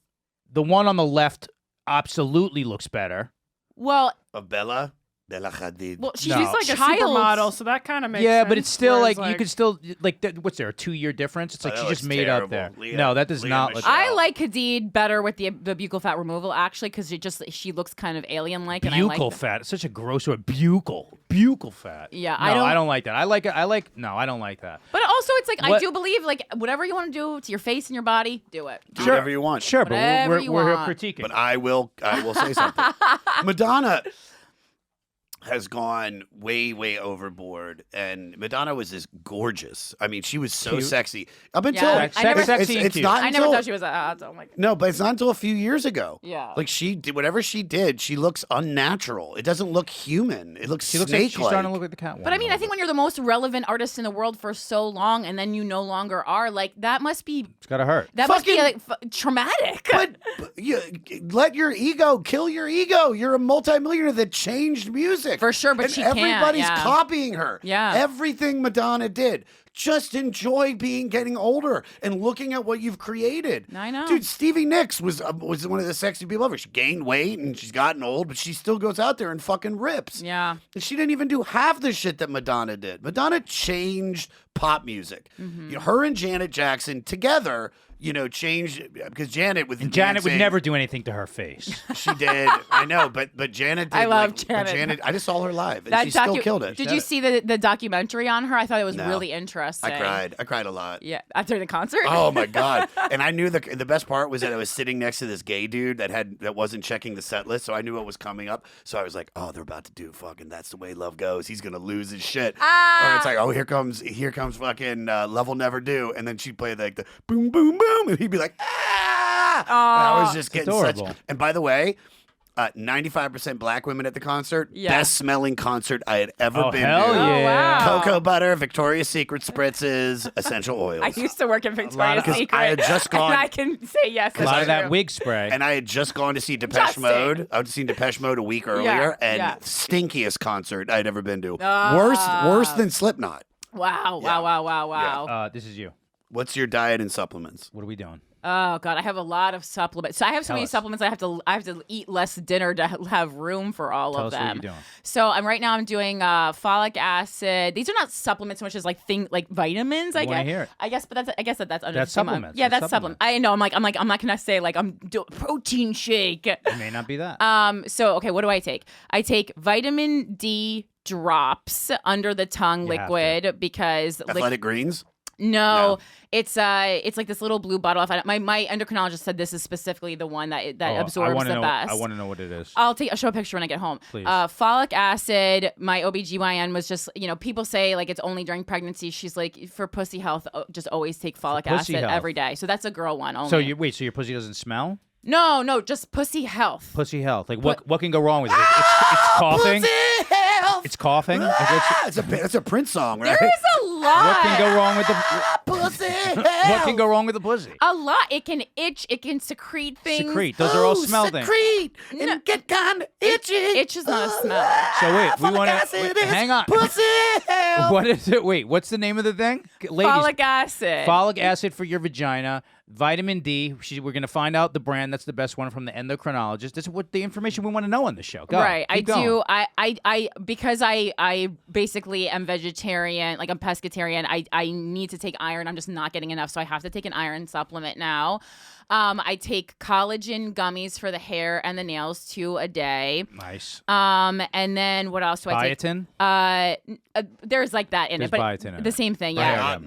The one on the left absolutely looks better. Well, Of Bella Hadid. well, she's No. She's like a child's- supermodel, so that kind of makes Yeah, sense. but it's still Whereas, like you can still like what's there a 2-year difference? It's like Oh, she that just looks made up terrible. there. Leah- No, that does Leah not look. Michele. I like Hadid better with the buccal fat removal actually because she looks kind of alien like and I like Buccal that. fat. It's such a gross word. Buccal fat. Yeah, no, I don't- like that. No, I don't like that. But also, it's like I What- do believe like whatever you want to do to your face and your body, do it. Do whatever you want. Sure, but Whatever we're you here want. critiquing. But I will say something. Madonna has gone way overboard, and Madonna was just gorgeous. I mean, she was so Cute. sexy up until Yeah, I never- sexy and it's cute. not I never until thought she was a hot. So I'm like, no, but it's not until a few years ago. Yeah. like she did whatever she did. She looks unnatural. It doesn't look human. It looks she looks like snake-like. she's starting to look like the Catwoman. but I mean, I think when you're the most relevant artist in the world for so long, and then you no longer are, like that must be it's gotta hurt. must be Fucking- like traumatic. but you let your ego kill your ego. You're a multimillionaire that changed music For sure, but and she can't, everybody's yeah. copying her. Yeah. everything Madonna did. Just enjoy getting older and looking at what you've created. I know. dude. Stevie Nicks was one of the sexy people ever. She gained weight and she's gotten old, but she still goes out there and fucking rips. Yeah. And she didn't even do half the shit that Madonna did. Madonna changed pop music. Mm-hmm. You know, her and Janet Jackson together, changed because Janet with And Janet would dancing, never do anything to her face. She did. I know, but Janet did. I love but Janet. I just saw her live and she still killed it. Did you see the documentary on her? I thought it was No. really interesting. I cried a lot. Yeah, after the concert. Oh my god! And I knew the best part was that I was sitting next to this gay dude that wasn't checking the set list, so I knew what was coming up. So I was like, "Oh, they're about to do fucking That's the Way Love Goes." He's gonna lose his shit. Or it's like, "Oh, here comes fucking Love Will Never Do," and then she'd play like the boom boom boom, and he'd be like, "Ah!" And I was just getting adorable. such. And by the way. 95% black women at the concert. Yeah. Best smelling concert I had ever Oh, been hell to. yeah. wow. Cocoa butter, Victoria's Secret spritzes, essential oils. I used to work in Victoria's of- 'cause Secret. I had just gone- and I can say yes. A lot of that true. wig spray. And I had just gone to see Depeche Justin. Mode. I had seen Depeche Mode a week earlier, and yeah. stinkiest concert I'd ever been to. Worse than Slipknot. Wow! Yeah. Wow! This is you. What's your diet and supplements? What are we doing? Oh God, I have a lot of supplements. So I have so Tell many us. supplements. I have to eat less dinner to have room for all Tell of us what them. you're doing. So I'm doing folic acid. These are not supplements so much as like vitamins. I wanna guess. hear it. I guess, but that's under That's the same supplements. Yeah, That's that's supplement. I know. I'm not gonna say like I'm doing protein shake. It may not be that. So okay, what do I take? I take vitamin D drops under the tongue You have liquid because Athletic Greens? no, it's like this little blue bottle. My endocrinologist said this is specifically the one that Oh, absorbs the best. I want to know what it is. I'll show a picture when I get home. Please. Folic acid, my OBGYN was just, people say like it's only during pregnancy. She's like, for pussy health, just always take folic pussy acid health. every day. So that's a girl one only. So your pussy doesn't smell? No, just pussy health. Pussy health. Like what can go wrong with it? It's coughing. Pussy health! It's coughing. That's a Prince song, right? There's a lot. What can go wrong with the Pussy. What can go wrong with the pussy? A lot. It can itch. It can secrete things. Secrete. Those are all smell things. Secrete and get kind of itchy. Itch is not a smell. So wait, we want acid to is hang on. Pussy. What is it? Wait, what's the name of the thing? Ladies, Folic acid. folic acid for your vagina, vitamin D. We're going to find out the brand that's the best one from the endocrinologist. This is what the information we want to know on the show. Go. Right. Keep going. Do. I because I basically am vegetarian, like I'm pescatarian, I need to take iron. I'm just not getting enough, so I have to take an iron supplement now. I take collagen gummies for the hair and the nails 2 a day. Nice. And then what else do I take? Biotin? There's like that in There's it, but biotin in the it. same thing, yeah.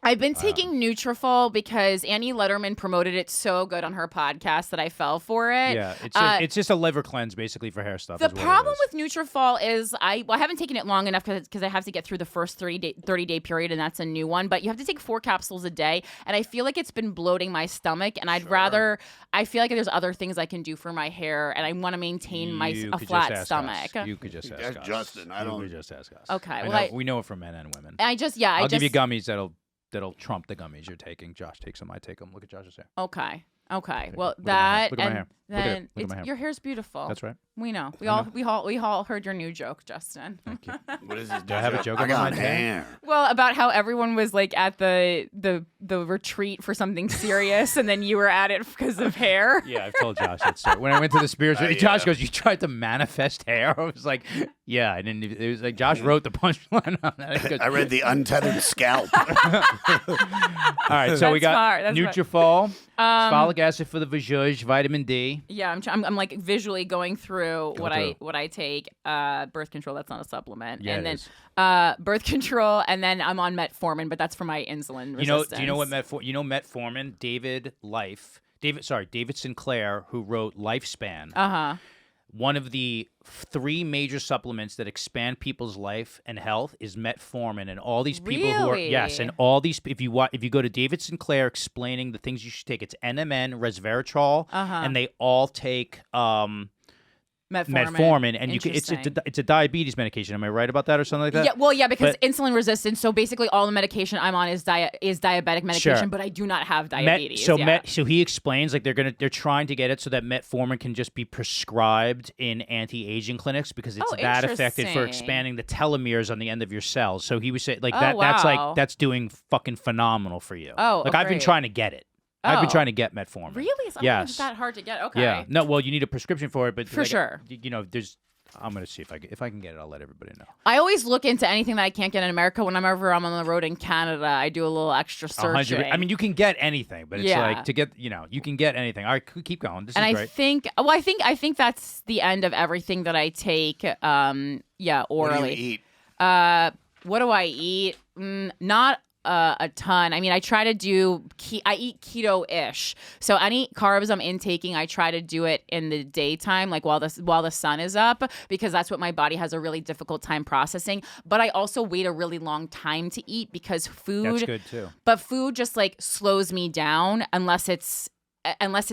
I've been taking Nutrafol because Annie Letterman promoted it so good on her podcast that I fell for it. Yeah, it's just a liver cleanse basically for hair stuff. The problem with Nutrafol is I haven't taken it long enough because I have to get through the first 30-day period, and that's a new one. But you have to take 4 capsules a day, and I feel like it's been bloating my stomach, and I feel like there's other things I can do for my hair, and I want to maintain a flat stomach. You could just ask us. Justin, I don't. You could just ask us. Okay, we know it for men and women. I'll give you gummies that'll trump the gummies you're taking. Josh takes them. I take them. Look at Josh's hair. Okay. Well, Look at my hair. then Look at my hair. your hair's beautiful. That's right. We know. We all heard your new joke, Justin. What is this? Do I have a joke I about got my hair? hair. Well, about how everyone was like at the retreat for something serious, and then you were at it because of hair. Yeah, I've told Josh that story. When I went to the spiritual, Josh goes, "You tried to manifest hair." I was like, "Yeah, I didn't." It was like Josh wrote the punchline on that. He goes, I read the untethered scalp. all right, so we got That's smart. Nutrafol, folic acid for the vajayjay, vitamin D. Yeah, I'm like visually going through Go what through. I take. Birth control, that's not a supplement. Yeah, and it then is. birth control, and then I'm on metformin, but that's for my insulin resistance. Do you know what metformin? David Sinclair, who wrote Lifespan. One of the 3 major supplements that expand people's life and health is metformin, and all these people who are and all these if you go to David Sinclair explaining the things you should take, it's NMN, resveratrol, and they all take metformin, and it's a diabetes medication. Am I right about that or something like that? Yeah, well, yeah, because insulin resistance. So basically, all the medication I'm on is diabetic medication, but I do not have diabetes. So he explains like they're trying to get it so that metformin can just be prescribed in anti-aging clinics because it's that effective for expanding the telomeres on the end of your cells. So he was saying like that's doing fucking phenomenal for you. I've been trying to get it. I've been trying to get metformin. Really? It's that hard to get? Okay. Yeah. No, well, you need a prescription for it, but for sure. I'm going to see if I can get it. I'll let everybody know. I always look into anything that I can't get in America. Whenever I'm on the road in Canada, I do a little extra searching. I mean, you can get anything, but it's like to get, you can get anything. All right, keep going. This is great. I think that's the end of everything that I take. Orally. What do you eat? What do I eat? Not a ton. I mean, I try to do. I eat keto-ish. So any carbs I'm intaking, I try to do it in the daytime, like while the sun is up, because that's what my body has a really difficult time processing. But I also wait a really long time to eat because food. That's good too. But food just like slows me down unless it's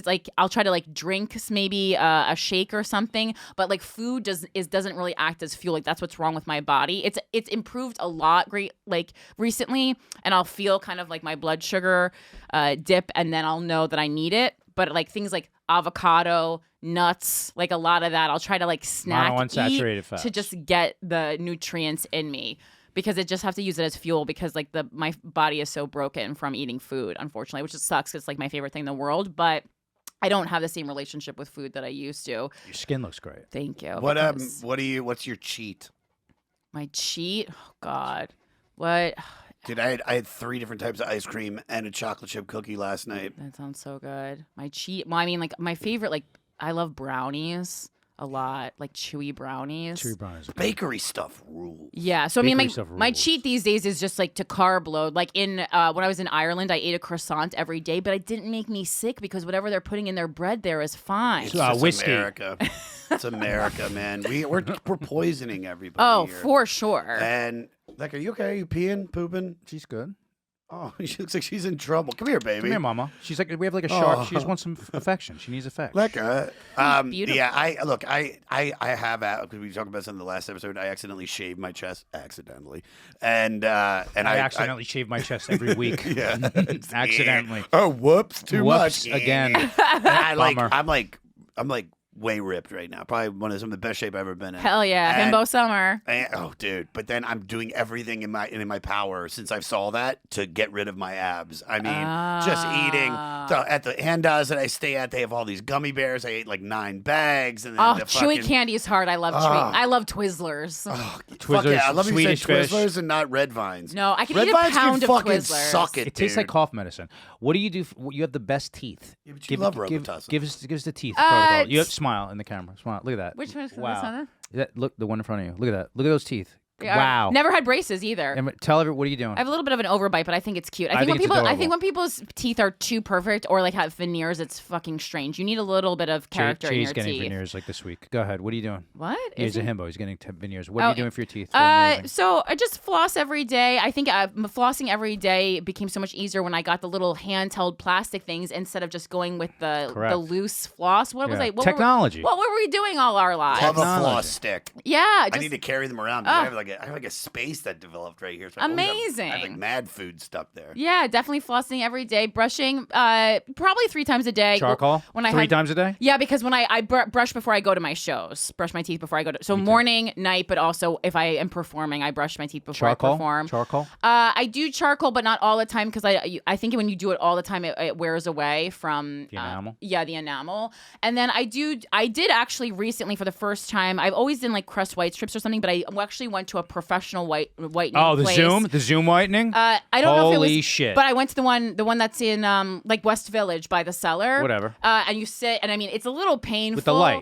like I'll try to like drink maybe a shake or something, but like food doesn't really act as fuel. Like that's what's wrong with my body. It's improved a lot like recently, and I'll feel kind of like my blood sugar dip, and then I'll know that I need it. But like things like avocado, nuts, like a lot of that, I'll try to like snack monounsaturated fats to just get the nutrients in me. Because I just have to use it as fuel because like my body is so broken from eating food, unfortunately, which just sucks. It's like my favorite thing in the world, but I don't have the same relationship with food that I used to. Your skin looks great. Thank you. What's your cheat? My cheat? Oh God. What? Dude, I had 3 different types of ice cream and a chocolate chip cookie last night. That sounds so good. My cheat? Well, I mean, like my favorite, like I love brownies. A lot, like chewy brownies. Bakery stuff rules. Yeah, so I mean, my cheat these days is just like to carb load. Like when I was in Ireland, I ate a croissant every day, but it didn't make me sick because whatever they're putting in their bread there is fine. It's whiskey. America. It's America, man. We're poisoning everybody. Here. For sure. And like, are you okay? Are you peeing, pooping? She's good. Oh, she looks like she's in trouble. Come here, baby. Come here, Mama. She's like, we have like a shark. She just wants some affection. She needs affection. Look, yeah, Beautiful. I have because we talked about this in the last episode. I accidentally shaved my chest accidentally, and I accidentally shave my chest every week. Yeah, accidentally. Oh, whoops! Too Whoops much again. And I'm Bummer. like way ripped right now. Probably some of the best shape I've ever been in. Hell yeah, And- himbo summer. Oh, dude! But then I'm doing everything in my power since I saw that to get rid of my abs. I mean, just eating at the Andas that I stay at. They have all these gummy bears. I ate like 9 bags, and then Oh, the chewy fucking, candy is hard. I love chewy. I love Twizzlers. Fuck yeah! I love you said Swedish fish. Twizzlers and not Red Vines. No, I could Red eat a Vines pound can of fucking Twizzlers. suck it. It tastes like dude. cough medicine. What do you do? You have the best teeth. Yeah, but you love give Robitussin. us the teeth protocol. You have it's- smile in the camera. Smile. Look at that. Which one is this Wow. one? Look, the one in front of you. Look at that. Look at those teeth. Yeah, Wow. Never had braces either. And tell everyone, what are you doing? I have a little bit of an overbite, but I think it's cute. I think when it's people, I adorable. think when people's teeth are too perfect or like have veneers, it's fucking strange. You need a little bit of character in Jay's your getting teeth. veneers like this week. Go ahead. What are you doing? What? He's Is a he? himbo. He's getting veneers. What are Oh, you doing for your teeth? They're amazing. So I just floss every day. I think flossing every day became so much easier when I got the little handheld plastic things instead of just going with the Correct. loose floss. What was Yeah. I? Technology. What were we doing all our lives? Love a Technology. floss stick. Yeah, I just, need to carry them around. I have like a space that developed right here. So Amazing. I have like mad food stuck there. yeah, definitely flossing every day. Brushing, probably 3 times a day. Charcoal? When I 3 had- times a day? Yeah, because when I brush before I go to my shows, brush my teeth before I go to. So morning, night, but also if I am performing, I brush my teeth before I perform. Charcoal? I do charcoal, but not all the time because I think when you do it all the time, it wears away from The enamel? Yeah, the enamel. And then I did actually recently for the first time. I've always done like crust white strips or something, but I actually went to a professional whitening Oh, the place. Zoom whitening? I don't know if it was. Holy shit. But I went to the one that's in like West Village by the cellar. Whatever. And you sit, and I mean, it's a little painful.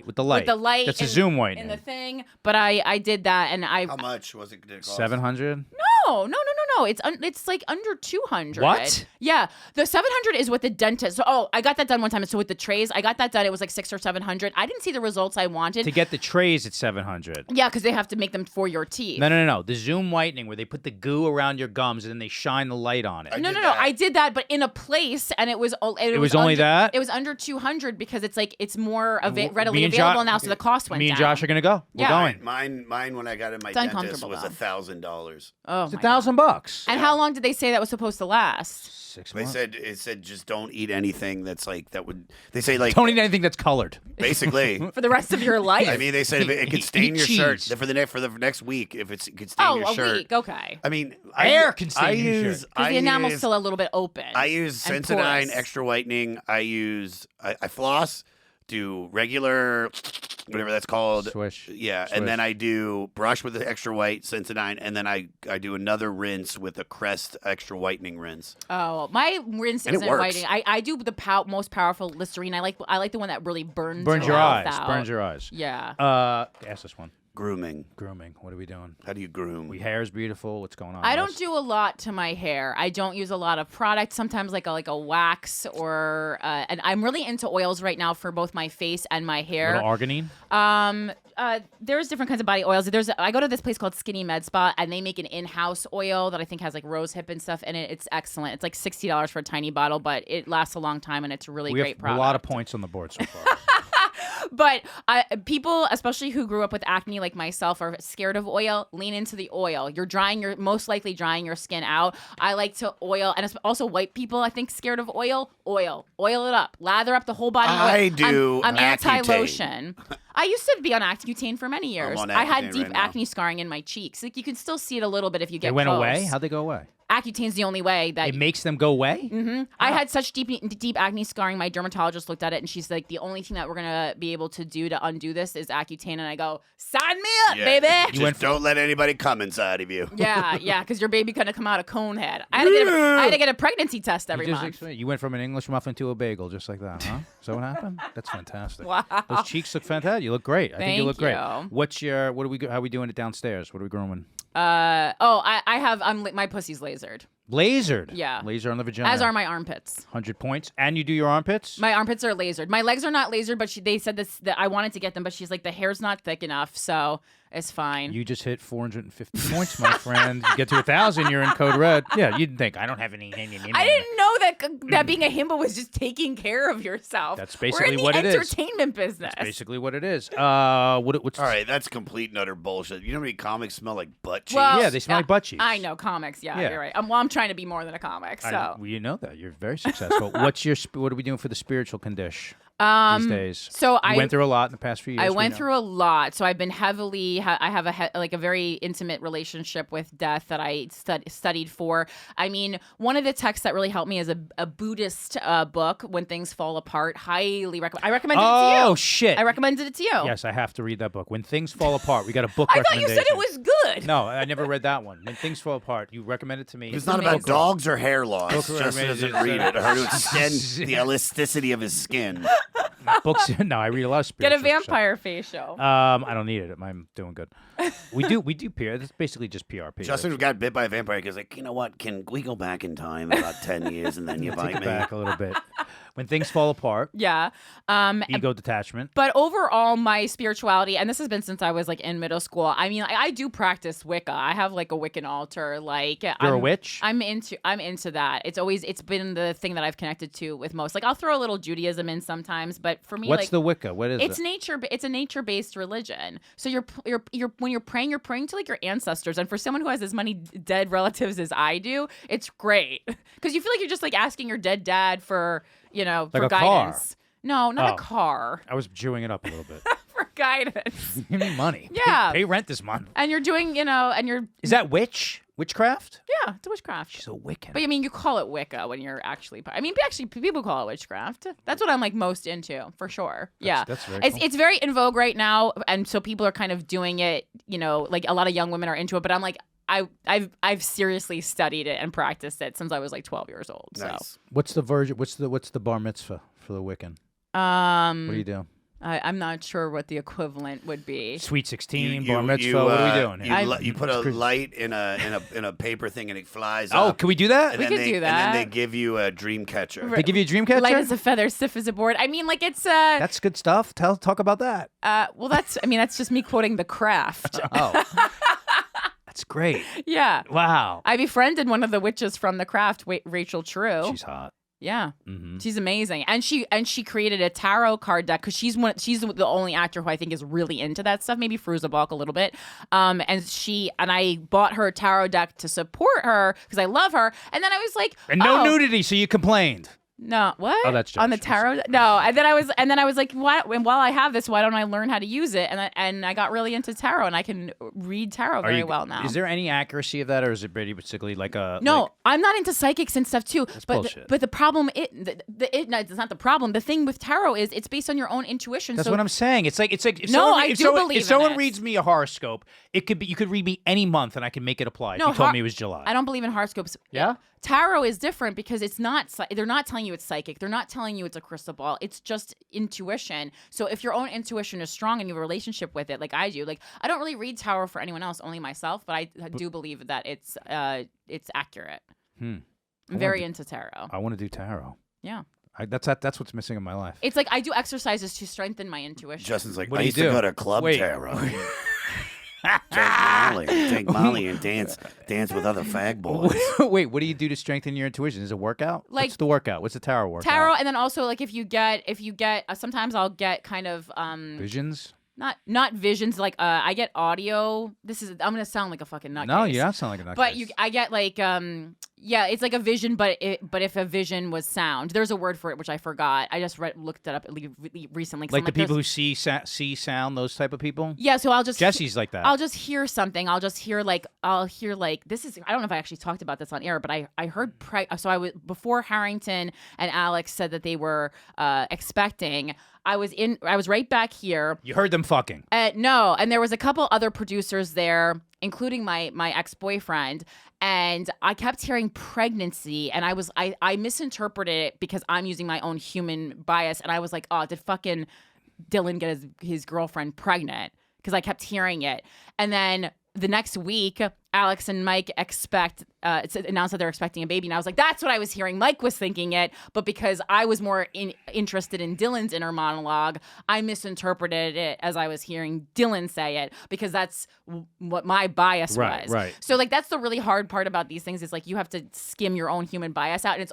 With the light. That's a in- Zoom whitening. in the thing. But I did that, and I. How much was it going to cost? 700? No. It's like under 200. What? Yeah, the 700 is with the dentist. So, I got that done one time. So with the trays, I got that done. It was like 600 or 700. I didn't see the results I wanted. To get the trays, it's 700. Yeah, because they have to make them for your teeth. No. The Zoom whitening where they put the goo around your gums and then they shine the light on it. No. did that. I did that, but in a place, and it was was only under, that? It was under 200 because it's more readily Me and available Jo- now, so the cost went down. Me and Josh are going to go. We're Yeah. going. Mine when I got in my It's dentist uncomfortable, was though. $1,000. Oh, It's my God. $1,000. And how long did they say that was supposed to last? 6 They months. said it said just don't eat anything that's like that would. They say like Don't eat anything that's colored. basically. For the rest of your life? I mean, they said if it could stain Eat your shirt cheese. for the next week. If it could stain your a shirt. week. Okay. I mean, Air can stain I your use shirt. Because I the enamel's use- still a little bit open. I use and Sensodyne porous. extra whitening. I floss, do regular, whatever that's called. Swish. Yeah, Swish. and then I do brush with the extra white Sensodyne, and then I do another rinse with a Crest extra whitening rinse. Oh, my rinse And it isn't works. whitening. I do the most powerful Listerine. I like the one that really burns Burns your mouth eyes. out. Burns your eyes. Yeah. Ask this one. Grooming. Grooming. What are we doing? How do you groom? Your hair's beautiful. What's going on? I don't Russ? do a lot to my hair. I don't use a lot of product. Sometimes like a wax or and I'm really into oils right now for both my face and my hair. Little arginine? There's different kinds of body oils. I go to this place called Skinny Med Spa, and they make an in-house oil that I think has like rose hip and stuff in it. It's excellent. It's like $60 for a tiny bottle, but it lasts a long time, and it's a really We great have product. a lot of points on the board so far. But people, especially who grew up with acne like myself, are scared of oil. Lean into the oil. You're most likely drying your skin out. I like to oil, and also white people, I think, scared of oil. Oil it up. Lather up the whole body. I do I'm Accutane. anti-lotion. I used to be on Accutane for many years. on I had Accutane deep right now. acne scarring in my cheeks. Like you can still see it a little bit if you get They went close. away? How'd they go away? Accutane's the only way that It makes them go away? Mm-hmm. I had such deep acne scarring. My dermatologist looked at it and she's like, the only thing that we're gonna be able to do to undo this is Accutane. And I go, sign me up, Yeah. baby. Just don't let anybody come inside of you. Yeah, because your baby gonna come out a cone head. I had to get a pregnancy test every You just month. explained. You went from an English muffin to a bagel just like that, huh? Is that what happened? That's fantastic. Wow. Those cheeks look fantastic. You look great. I think you Thank look great. you. How are we doing it downstairs? What are we grooming? My pussy's lasered. Lasered. Yeah. Laser on the vagina. As are my armpits. 100 points. And you do your armpits? My armpits are lasered. My legs are not lasered, but they said that I wanted to get them, but she's like, the hair's not thick enough, so It's fine. You just hit 450 points, my friend. You get to 1,000, you're in code red. Yeah, you'd think I don't have any. I didn't know that being a himbo was just taking care of yourself. That's basically what it We're is. in the entertainment business. That's basically what it is. What's All right, that's complete and utter bullshit. You know how many comics smell like butt cheeks? Well, Yeah, they smell like butt cheeks. I know comics. Yeah, Yeah. you're right. I'm trying to be more than a comic. So You know that you're very successful. What are we doing for the spiritual condition these days? so You went through a lot in the past few years. I we went know. through a lot. So I've been I have a very intimate relationship with death that I studied for. I mean, one of the texts that really helped me is a Buddhist book, When Things Fall Apart. Highly recommend. I recommended it to you. Oh shit! I recommended it to you. Yes, I have to read that book. When Things Fall Apart. We got a book I thought you recommendation. said it was good. No, I never read that one. When Things Fall Apart. You recommend it to me. It's not about amazing. dogs or hair loss. Book Justin recommended doesn't read it. I heard to extend Yeah. the elasticity of his skin. Books. No, I read a lot of Get spiritual a vampire facial. I don't need it. I'm doing good. We do PR. It's basically just PRP. Justin got bit by a vampire because, like, you know what? Can we go back in time about 10 years and then you Take bite it me? back a little bit. When Things Fall Apart. Yeah. Ego detachment. But overall, my spirituality, and this has been since I was like in middle school. I mean, I do practice Wicca. I have like a Wiccan altar. Like You're a witch? I'm into that. It's been the thing that I've connected to with most. Like I'll throw a little Judaism in sometimes, but for me, What's like the Wicca? What is it's it? nature. It's a nature-based religion. So you're when you're praying to like your ancestors. And for someone who has as many dead relatives as I do, it's great because you feel like you're just like asking your dead dad for Like for a car. guidance. No, not Oh. a car. I was chewing it up a little bit. For guidance. Give me money. Yeah. Pay rent this month. And you're doing, and you're Is that witchcraft? yeah, it's a witchcraft. She's a Wiccan. But I mean, you call it Wicca when you're actually. I mean, actually, people call it witchcraft. That's what I'm like most into, for sure. Yeah, that's very it's cool. it's very in vogue right now, and so people are kind of doing it. Like a lot of young women are into it. But I'm like, I've seriously studied it and practiced it since I was like 12 years old. Nice. What's the virgin? What's the bar mitzvah for the Wiccan? So What do you do? I'm not sure what the equivalent would be. Sweet 16, bar mitzvah. What are we doing? here? You put a light in a paper thing and it flies Oh, up. can we do that? And We then could do And then they that. give you a dream catcher. They give you a dream catcher? Light as a feather, stiff as a board. I mean, like it's That's good stuff. Talk about that. well, that's just me quoting The Craft. Oh. That's great. Yeah. Wow. I befriended one of the witches from The Craft, Rachel True. She's hot. Yeah. Mm-hmm. She's amazing. And she created a tarot card deck because she's the only actor who I think is really into that stuff. Maybe Fairuza Balk a little bit. And I bought her a tarot deck to support her because I love her. And then I was like, And no oh, nudity, so you complained. No, what? Oh, that's on the Josh. tarot. No, and then I was like, what? And while I have this, why don't I learn how to use it? And I got really into tarot, and I can read tarot very well now. Is there any accuracy of that, or is it basically like a No, like- I'm not into psychics and stuff too. But bullshit. but the problem it's not the problem. The thing with tarot is it's based on your own intuition. That's so what I'm saying. It's like if No, someone, I if do someone, believe if in someone it. reads me a horoscope, it could be you could read me any month and I can make it apply. No, if you told me it was July. I don't believe in horoscopes. Yeah? Tarot is different because it's not. They're not telling you it's psychic. They're not telling you it's a crystal ball. It's just intuition. So if your own intuition is strong and you have a relationship with it, like I do, like I don't really read tarot for anyone else, only myself. But I do believe that it's accurate. I'm very into tarot. I want to do tarot. Yeah. That's what's missing in my life. It's like I do exercises to strengthen my intuition. Justin's like, What I do you used do? to go to Club Wait. Tarot. Take Molly and dance with other fag boys. Wait, what do you do to strengthen your intuition? Is it a workout? Like- What's the workout? What's the tarot workout? Tarot, and then also like if you get sometimes I'll get kind of Visions? not visions, like I get audio. I'm gonna sound like a fucking nutcase. No, you don't sound like a nutcase. But I get like it's like a vision, but if a vision was sound, there's a word for it which I forgot. I just looked it up recently. 'Cause like I'm the people who there's- see sound, those type of people. Yeah, so I'll just Jesse's like that. I'll just hear something. I'll hear this is I don't know if I actually talked about this on air, but I heard so I was before Harrington and Alex said that they were expecting. I was right back here. You heard them fucking. No, and there was a couple other producers there, including my ex-boyfriend, and I kept hearing pregnancy, and I misinterpreted it because I'm using my own human bias, and I was like, oh, did fucking Dylan get his girlfriend pregnant? Because I kept hearing it, and then the next week, Alex and Mike it's announced that they're expecting a baby. And I was like, that's what I was hearing. Mike was thinking it, but because I was more interested in Dylan's inner monologue, I misinterpreted it as I was hearing Dylan say it, because that's what my bias was. Right. So like, that's the really hard part about these things, is like, you have to skim your own human bias out, and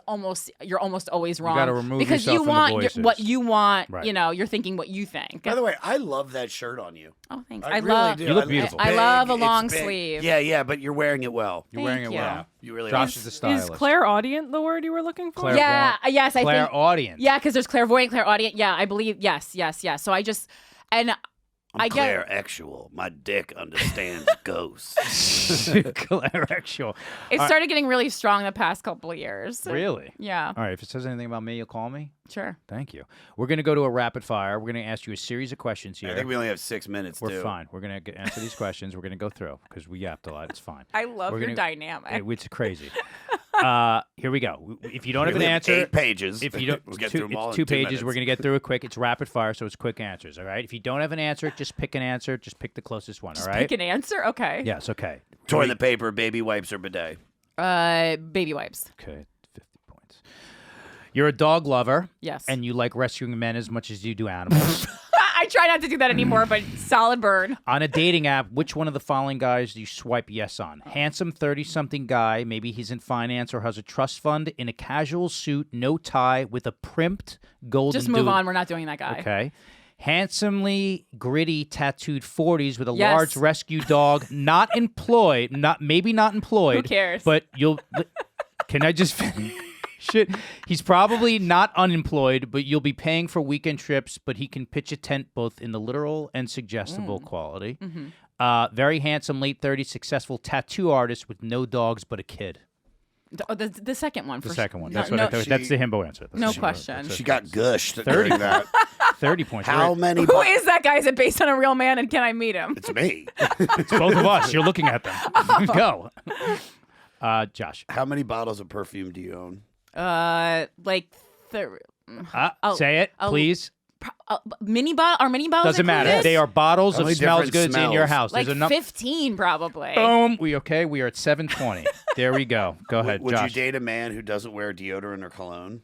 you're almost always wrong. You got to remove because yourself you from want the voices. what you want. Right. You know, you're thinking what you think. By the way, I love that shirt on you. Oh, thanks. I really love. do. You look beautiful. I Big, love a it's long big. sleeve. Yeah, but you're wearing it well. You're wearing it Thank you. well. You really Josh are. is the stylist. Is clairaudient the word you were looking for? Yeah. Yes, I think. Clairaudient. Yeah, because there's clairvoyant, clairaudient. Yeah, I believe. Yes. So I just I'm I get clairexual. My dick understands ghosts. Clairexual. it started getting really strong the past couple of years. Really? Yeah. All right. If it says anything about me, you'll call me. Sure. Thank you. We're going to go to a rapid fire. We're going to ask you a series of questions here. I think we only have 6 minutes, We're too. fine. We're going to answer these questions. We're going to go through because we yapped a lot. It's fine. I love We're your gonna- dynamic. It's crazy. Here we go. If you don't have We an have answer, 8 pages. if you don't, we'll get two, through them all it's in 2 pages. 2 We're going to get through it quick. It's rapid fire, so it's quick answers. All right. If you don't have an answer, just pick an answer. Just pick the closest one. Just all right. pick an answer. Okay. Yes. Okay. Toilet paper, baby wipes, or bidet. Baby wipes. Okay. 50 points. You're a dog lover. Yes. And you like rescuing men as much as you do animals. I try not to do that anymore, but solid burn. On a dating app, which one of the following guys do you swipe yes on? Handsome 30-something guy, maybe he's in finance or has a trust fund, in a casual suit, no tie, with a primped golden Just move dude. on. We're not doing that guy. Okay. Handsomely gritty tattooed 40s with a Yes. large rescue dog, not employed, maybe not employed. Who cares? But can I just finish? Shit. He's probably not unemployed, but you'll be paying for weekend trips, but he can pitch a tent both in the literal and suggestible quality. Mm-hmm. Very handsome, late 30s, successful tattoo artist with no dogs but a kid. The second one. The for second one. No, That's what no, I thought. That's the himbo answer. That's No the himbo question. answer. She got gushed during that. 30 points. How We're- many? Who is that guy? Is it based on a real man? And can I meet him? It's me. It's both of us. You're looking at them. Go. Josh. How many bottles of perfume do you own? Like Say it, please. mini bottle. Are mini bottles? Doesn't matter. included? They are bottles How of many smells different goods in your smells? house. like There's enough. 15 probably. Boom. We okay? We are at 7:20. There we go. Go ahead, Would you Josh. date a man who doesn't wear deodorant or cologne?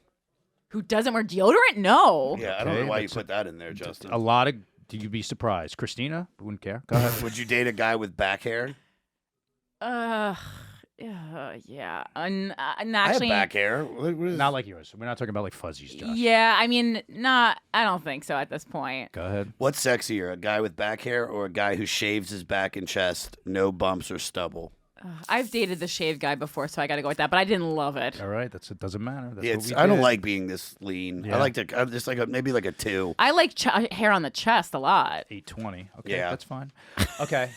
Who doesn't wear deodorant? No. Yeah, I don't Okay, know why you that's put that in there, Justin. A lot of. You'd be surprised. Christina wouldn't care. Go ahead. Would you date a guy with back hair? Yeah. And I have actually, back hair. What is- Not like yours. We're not talking about like fuzzies, Josh. yeah. I mean, not. I don't think so at this point. Go ahead. What's sexier, a guy with back hair or a guy who shaves his back and chest, no bumps or stubble? I've dated the shaved guy before, so I got to go with that. But I didn't love it. All right. It doesn't matter. That's Yeah, what we I don't did. like being this lean. Yeah. I like to. I'm just like maybe like a 2. I like hair on the chest a lot. 8:20. Okay, Yeah. that's fine. Okay.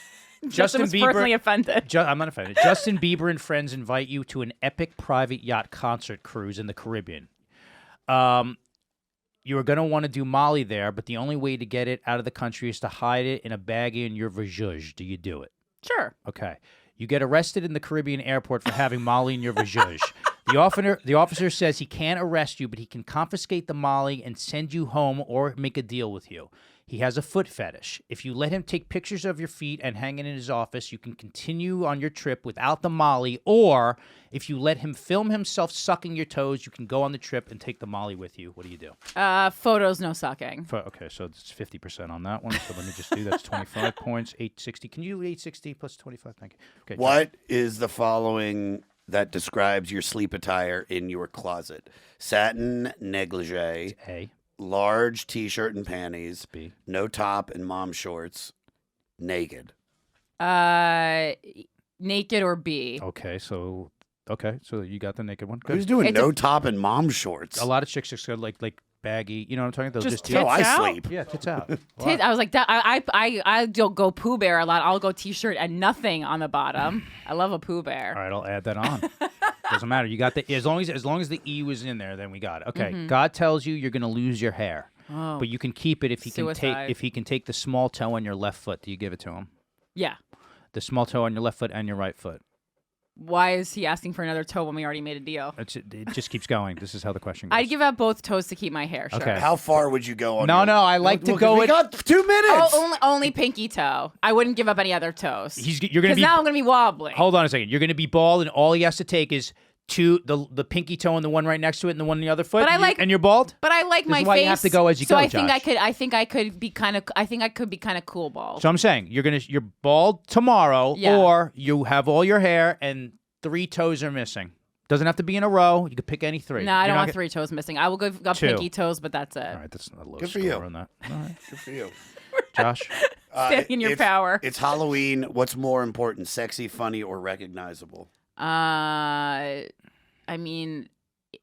Justin was personally offended. I'm not offended. Justin Bieber and friends invite you to an epic private yacht concert cruise in the Caribbean. You are going to want to do Molly there, but the only way to get it out of the country is to hide it in a baggie in your vajouge. Do you do it? Sure. Okay. You get arrested in the Caribbean airport for having Molly in your vajouge. The officer says he can't arrest you, but he can confiscate the Molly and send you home or make a deal with you. He has a foot fetish. If you let him take pictures of your feet and hang it in his office, you can continue on your trip without the Molly. Or if you let him film himself sucking your toes, you can go on the trip and take the Molly with you. What do you do? Photos, no sucking. Okay, so it's 50% on that one. So let me just do that's 25 points, 860. Can you do 860 plus 25? Thank you. Okay. What is the following that describes your sleep attire in your closet? Satin negligee, A. large t-shirt and panties, B. no top and mom shorts, naked. Naked or B. Okay, so you got the naked one. Who's Good. doing It's no top and mom shorts? A lot of chicks just go like baggy. You know what I'm talking about? They'll Just just No, tits I out? sleep. yeah, tits out. I was like that. I don't go Pooh Bear a lot. I'll go T-shirt and nothing on the bottom. I love a Pooh Bear. All right, I'll add that on. Doesn't matter. You got the as long as the E was in there, then we got it. Okay. God tells you you're gonna lose your hair, but you can keep it if he Suicide. can take the small toe on your left foot. Do you give it to him? Yeah. The small toe on your left foot and your right foot. Why is he asking for another toe when we already made a deal? It just keeps going. This is how the question goes. I'd give up both toes to keep my hair. Sure. Okay. How far would you go on? No, I like to go. We got 2 minutes. Only pinky toe. I wouldn't give up any other toes. You're gonna Because be. now I'm gonna be wobbly. Hold on a second. You're gonna be bald, and all he has to take is the pinky toe and the one right next to it, and the one on the other foot. But and you're bald. But I like This my is why face. you have to go as you so go, I think Josh. I think I could be kind of cool bald. So I'm saying you're bald tomorrow, Yeah. or you have all your hair and 3 toes are missing. Doesn't have to be in a row. You could pick any 3. No, I You're don't not want get- 3 toes missing. I will go 2. pinky toes, but that's it. All right, that's a low Good for score you. on that. All right, Good for you. Josh. Stay in your power. It's Halloween. What's more important, sexy, funny, or recognizable? I mean,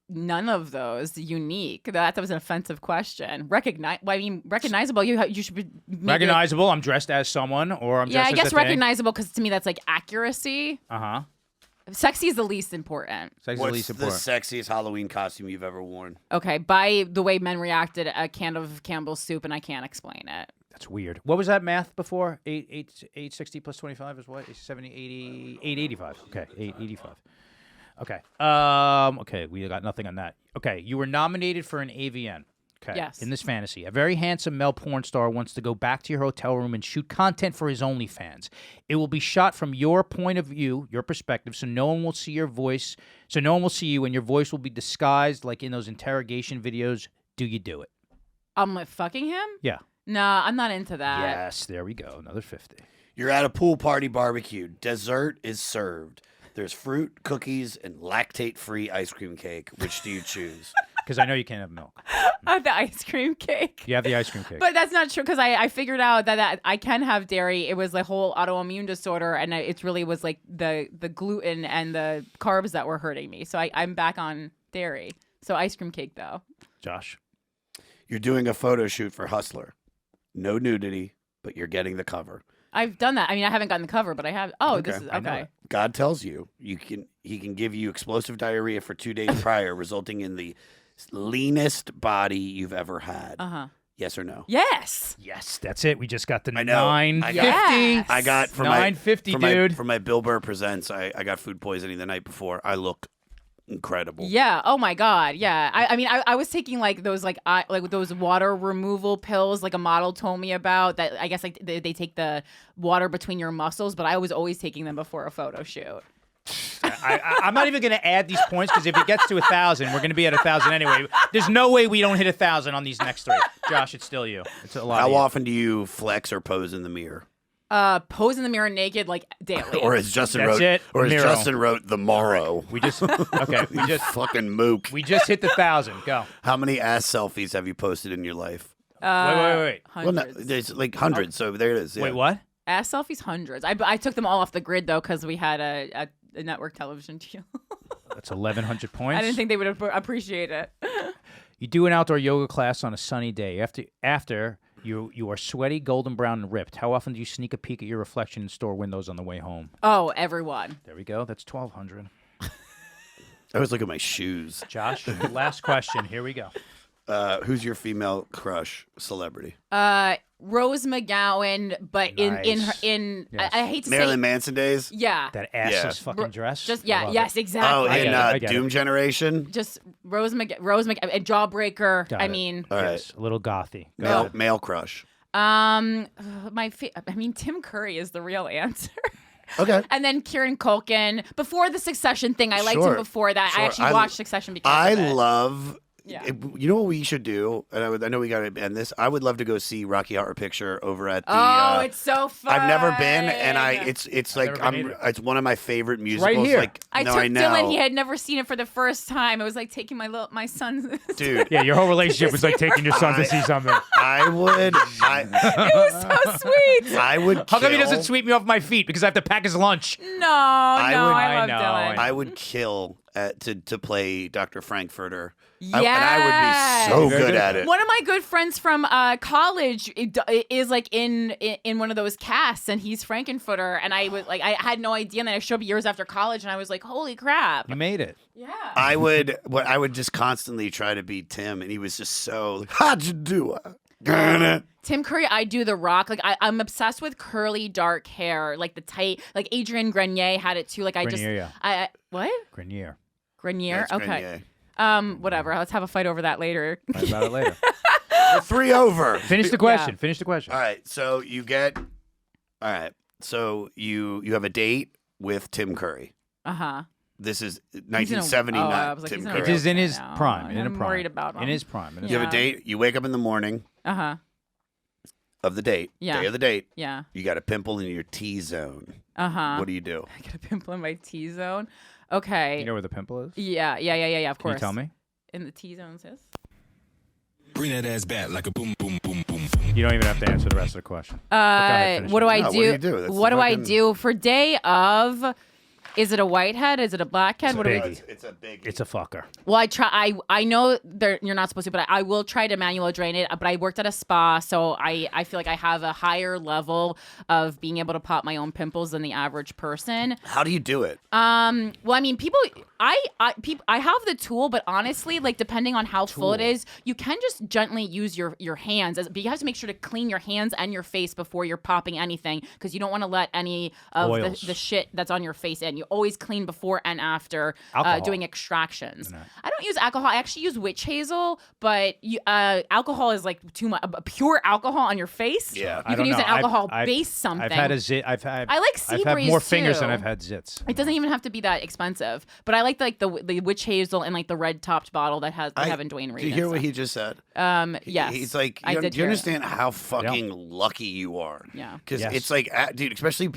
none of those unique. That was an offensive question. Recognizable. You should be maybe Recognizable. I'm dressed as someone, or I'm Yeah, dressed I as guess a thing. recognizable because to me that's like accuracy. Uh-huh. Sexy is the least important. Sexy What's least the important. sexiest Halloween costume you've ever worn? Okay, by the way men reacted a can of Campbell's soup, and I can't explain it. That's weird. What was that math before? 860 plus 25 is what? 70, 80, 885. Okay, 885. Okay. Okay, we got nothing on that. Okay, you were nominated for an AVN. Okay. Yes. In this fantasy, a very handsome male porn star wants to go back to your hotel room and shoot content for his OnlyFans. It will be shot from your point of view, your perspective, so no one will see your voice. So no one will see you, and your voice will be disguised like in those interrogation videos. Do you do it? I'm like fucking him? Yeah. No, I'm not into that. Yes. There we go. Another 50. You're at a pool party barbecue. Dessert is served. There's fruit, cookies, and lactate-free ice cream cake. Which do you choose? Because I know you can't have milk. The ice cream cake. You have the ice cream cake. But that's not true because I figured out that I can have dairy. It was a whole autoimmune disorder, and it really was like the gluten and the carbs that were hurting me. So I'm back on dairy. So ice cream cake, though. Josh. You're doing a photo shoot for Hustler. No nudity, but you're getting the cover. I've done that. I mean, I haven't gotten the cover, but I have. Oh, this is I know okay. it. God tells you he can give you explosive diarrhea for 2 days prior, resulting in the leanest body you've ever had. Uh-huh. Yes or no? Yes. Yes, that's it. We just got the I know. 950. Yes. I got for 950, my, dude. For my Bill Burr Presents, I got food poisoning the night before. I look incredible. Yeah. Oh my God. Yeah. I mean, I was taking like those those water removal pills, like a model told me about. That I guess like they take the water between your muscles, but I was always taking them before a photo shoot. I'm not even going to add these points because if it gets to 1,000, we're going to be at 1,000 anyway. There's no way we don't hit 1,000 on these next 3. Josh, it's still you. It's a lot. How of you. often do you flex or pose in the mirror? Pose in the mirror naked like daily. Or as Justin That's wrote, it. or as Miro. Justin wrote, the morrow. We just okay. Fucking mook. We just hit the 1,000. Go. How many ass selfies have you posted in your life? Wait. Well, no, Hundreds. there's like hundreds. So there it is. Yeah. Wait, what? Ass selfies, hundreds. I took them all off the grid though because we had a network television deal. That's 1,100 points. I didn't think they would appreciate it. You do an outdoor yoga class on a sunny day. After you are sweaty, golden brown, and ripped. How often do you sneak a peek at your reflection in store windows on the way home? Oh, everyone. There we go. That's 1,200. I always look at my shoes. Josh, last question. Here we go. Who's your female crush celebrity? Rose McGowan, but Nice. in Yes. I hate to Marilyn say Manson days? yeah. That assless fucking dress. Just I love yes, it. exactly. Oh, I in get it, I get Doom it. Generation? Just Rose McGowan, and Jawbreaker. Got I it. mean, All right. Yes, a little gothy. Go. Male crush. I mean, Tim Curry is the real answer. Okay. And then Kieran Culkin. Before the Succession thing, I liked Sure. him before that. Sure. I actually watched Succession because I of it. love. Yeah. You know what we should do? And I know we got to end this. I would love to go see Rocky Horror Picture over at the. Oh, it's so fun. I've never been, and it's like never been either. it's one of my favorite musicals. here. Like I no, took I know. Dylan. He had never seen it for the first time. It was like taking my son. Dude, Yeah, your whole relationship was like taking your son to see something. I would. It was so sweet. I would. How come he kill- doesn't sweep me off my feet? Because I have to pack his lunch. No, I love know. Dylan. I would kill to play Dr. Frankfurter. Yes. And I would be so good at it. One of my good friends from college is like in one of those casts, and he's Frankenfooter, and I was like, I had no idea, and then I showed up years after college, and I was like, holy crap! You made it. Yeah. I would just constantly try to beat Tim, and he was just so. How'd you do it? Tim Curry, I do The Rock. Like I'm obsessed with curly dark hair, like the tight. Like Adrian Grenier had it too. Like Grenier, I what? Grenier. Grenier. That's Okay. Grenier. Whatever. Let's have a fight over that later. Fight about it later. We're 3 over. Finish the question. Finish the question. All right. So you get. All right. So you have a date with Tim Curry. Uh-huh. This is 1979. I was like, Tim he's in a Curry. It is in his now. prime. In a I'm prime. worried about him. In his prime. You have a date. You wake up in the morning Uh-huh. of the date. Yeah. Day of the date. Yeah. You got a pimple in your T-zone. Uh-huh. What do you do? I got a pimple in my T-zone. Okay. You know where the pimple is? Yeah, of Can course. you tell me? In the T-zone, sis? Bring that ass back like a boom, boom, boom, boom. You don't even have to answer the rest of the question. finish What do it. I No, do? what do you do? That's What the do I fucking- do for day of? Is it a whitehead? Is it a blackhead? What do we? biggie. It's a big. It's a fucker. Well, I try. I know you're not supposed to, but I will try to manual drain it. But I worked at a spa, so I feel like I have a higher level of being able to pop my own pimples than the average person. How do you do it? Well, I mean, people. I have the tool, but honestly, like depending on how full it is, you can just gently use your hands. But you have to make sure to clean your hands and your face before you're popping anything, because you don't want to let any of Oils. the shit that's on your face in. You always clean before and after Alcohol. doing extractions. I don't use alcohol. I actually use witch hazel, but alcohol is like too much. Pure alcohol on your face. Yeah. you can use an alcohol-based something. I've had a zit. I like sea I've had breeze, more fingers than too. I've had zits. It doesn't even have to be that expensive, but I like the witch hazel and like the red topped bottle that has they have in Dwayne Reed. Do you hear what he just said? Yes, He's like, I do did you hear it. understand how fucking lucky you are? Yeah. Because Yes. it's like, dude, especially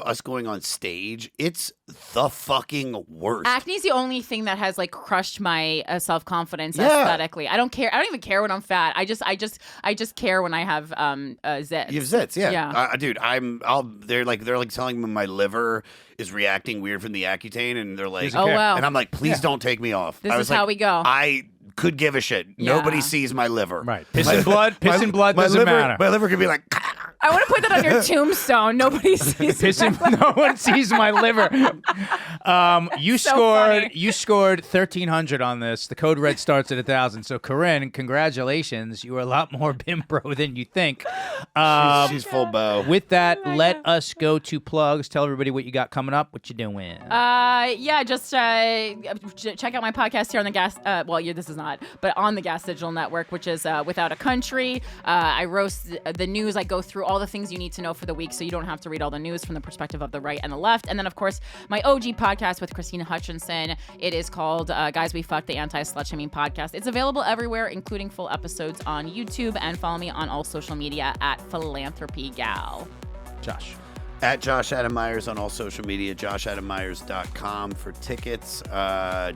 us going on stage, it's the fucking worst. Acne's the only thing that has like crushed my self confidence Yeah. aesthetically. I don't care. I don't even care when I'm fat. I just care when I have zits. You have zits, yeah. Yeah. Dude, they're like telling me my liver is reacting weird from the Accutane, and they're like, Oh, wow. and I'm like, please don't take me off. This I is was like, how we go. I could give a shit. Yeah. Nobody sees my liver. Right. Piss and blood doesn't liver, matter. My liver could be like, I want to put that on your tombstone. Nobody sees Piss and no one sees my liver. You So scored. funny. You scored 1,300 on this. The code red starts at 1,000. So Corinne, congratulations. You are a lot more bimbo than you think. she's full bow. With that, let us go to plugs. Tell everybody what you got coming up. What you doing? Just check out my podcast here on the Gas. This is not, but on the Gas Digital Network, which is Without a Country. I roast the news. I go through all the things you need to know for the week, so you don't have to read all the news from the perspective of the right and the left. And then, of course, my OG podcast with Christina Hutchinson. It is called Guys We Fuck, the Anti-Slut-Shaming Podcast. It's available everywhere, including full episodes on YouTube. And follow me on all social media at PhilanthropyGal. Josh. At Josh Adam Myers on all social media, joshadammyers.com for tickets.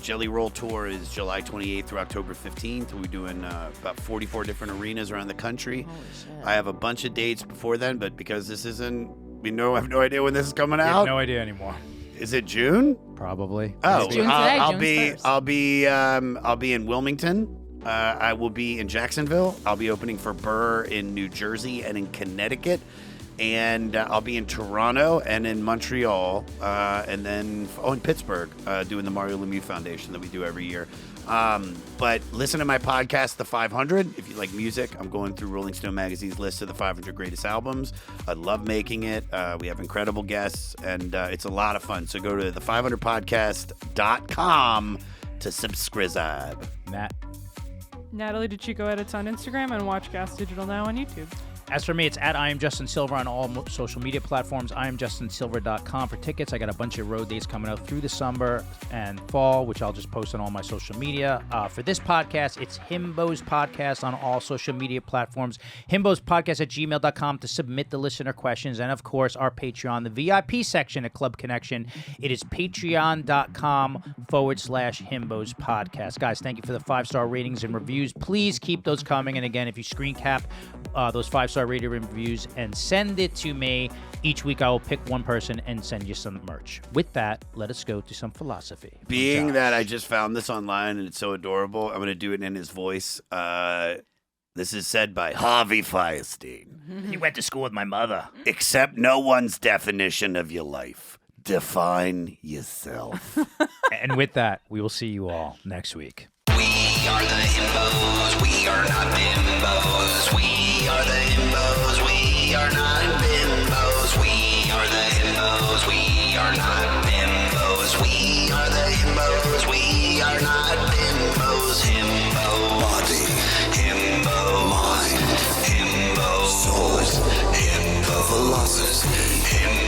Jelly Roll Tour is July 28th through October 15th. We're doing about 44 different arenas around the country. Holy shit. I have a bunch of dates before then, but because this isn't, I have no idea when this is coming I have out. no idea anymore. Is it June? Probably. Oh, It's June today, I'll June be 1st. I'll be in Wilmington. I will be in Jacksonville. I'll be opening for Burr in New Jersey and in Connecticut. And I'll be in Toronto and in Montreal, and then in Pittsburgh, doing the Mario Lemieux Foundation that we do every year. But listen to my podcast, The 500. If you like music, I'm going through Rolling Stone Magazine's list of the 500 greatest albums. I love making it. We have incredible guests, and it's a lot of fun. So go to the500podcast.com to subscribe. Matt. Natalie DeChico edits on Instagram and watch Gas Digital Now on YouTube. As for me, it's at I am Justin Silver on all social media platforms. IamJustinSilver.com for tickets. I got a bunch of road dates coming up through the summer and fall, which I'll just post on all my social media. For this podcast, it's Himbo's Podcast on all social media platforms. Himbospodcast at gmail.com to submit the listener questions. And, of course, our Patreon, the VIP section at Club Connection. It is patreon.com/Himbo's Podcast. Guys, thank you for the 5-star ratings and reviews. Please keep those coming. And, again, if you screen cap those 5-star rated reviews and send it to me. Each week I will pick one person and send you some merch. With that, let us go to some philosophy. Being that I just found this online and it's so adorable, I'm going to do it in his voice. This is said by Harvey Fierstein. He went to school with my mother. Accept no one's definition of your life. Define yourself. And with that, we will see you all next week. We are the himbos. We are not bimbos. We are the himbos. We are not bimbos. We are the himbos. We are not bimbos. We are the himbos. We are not bimbos. Himbo body, himbo mind, himbo soul, himbo velocity, himbo.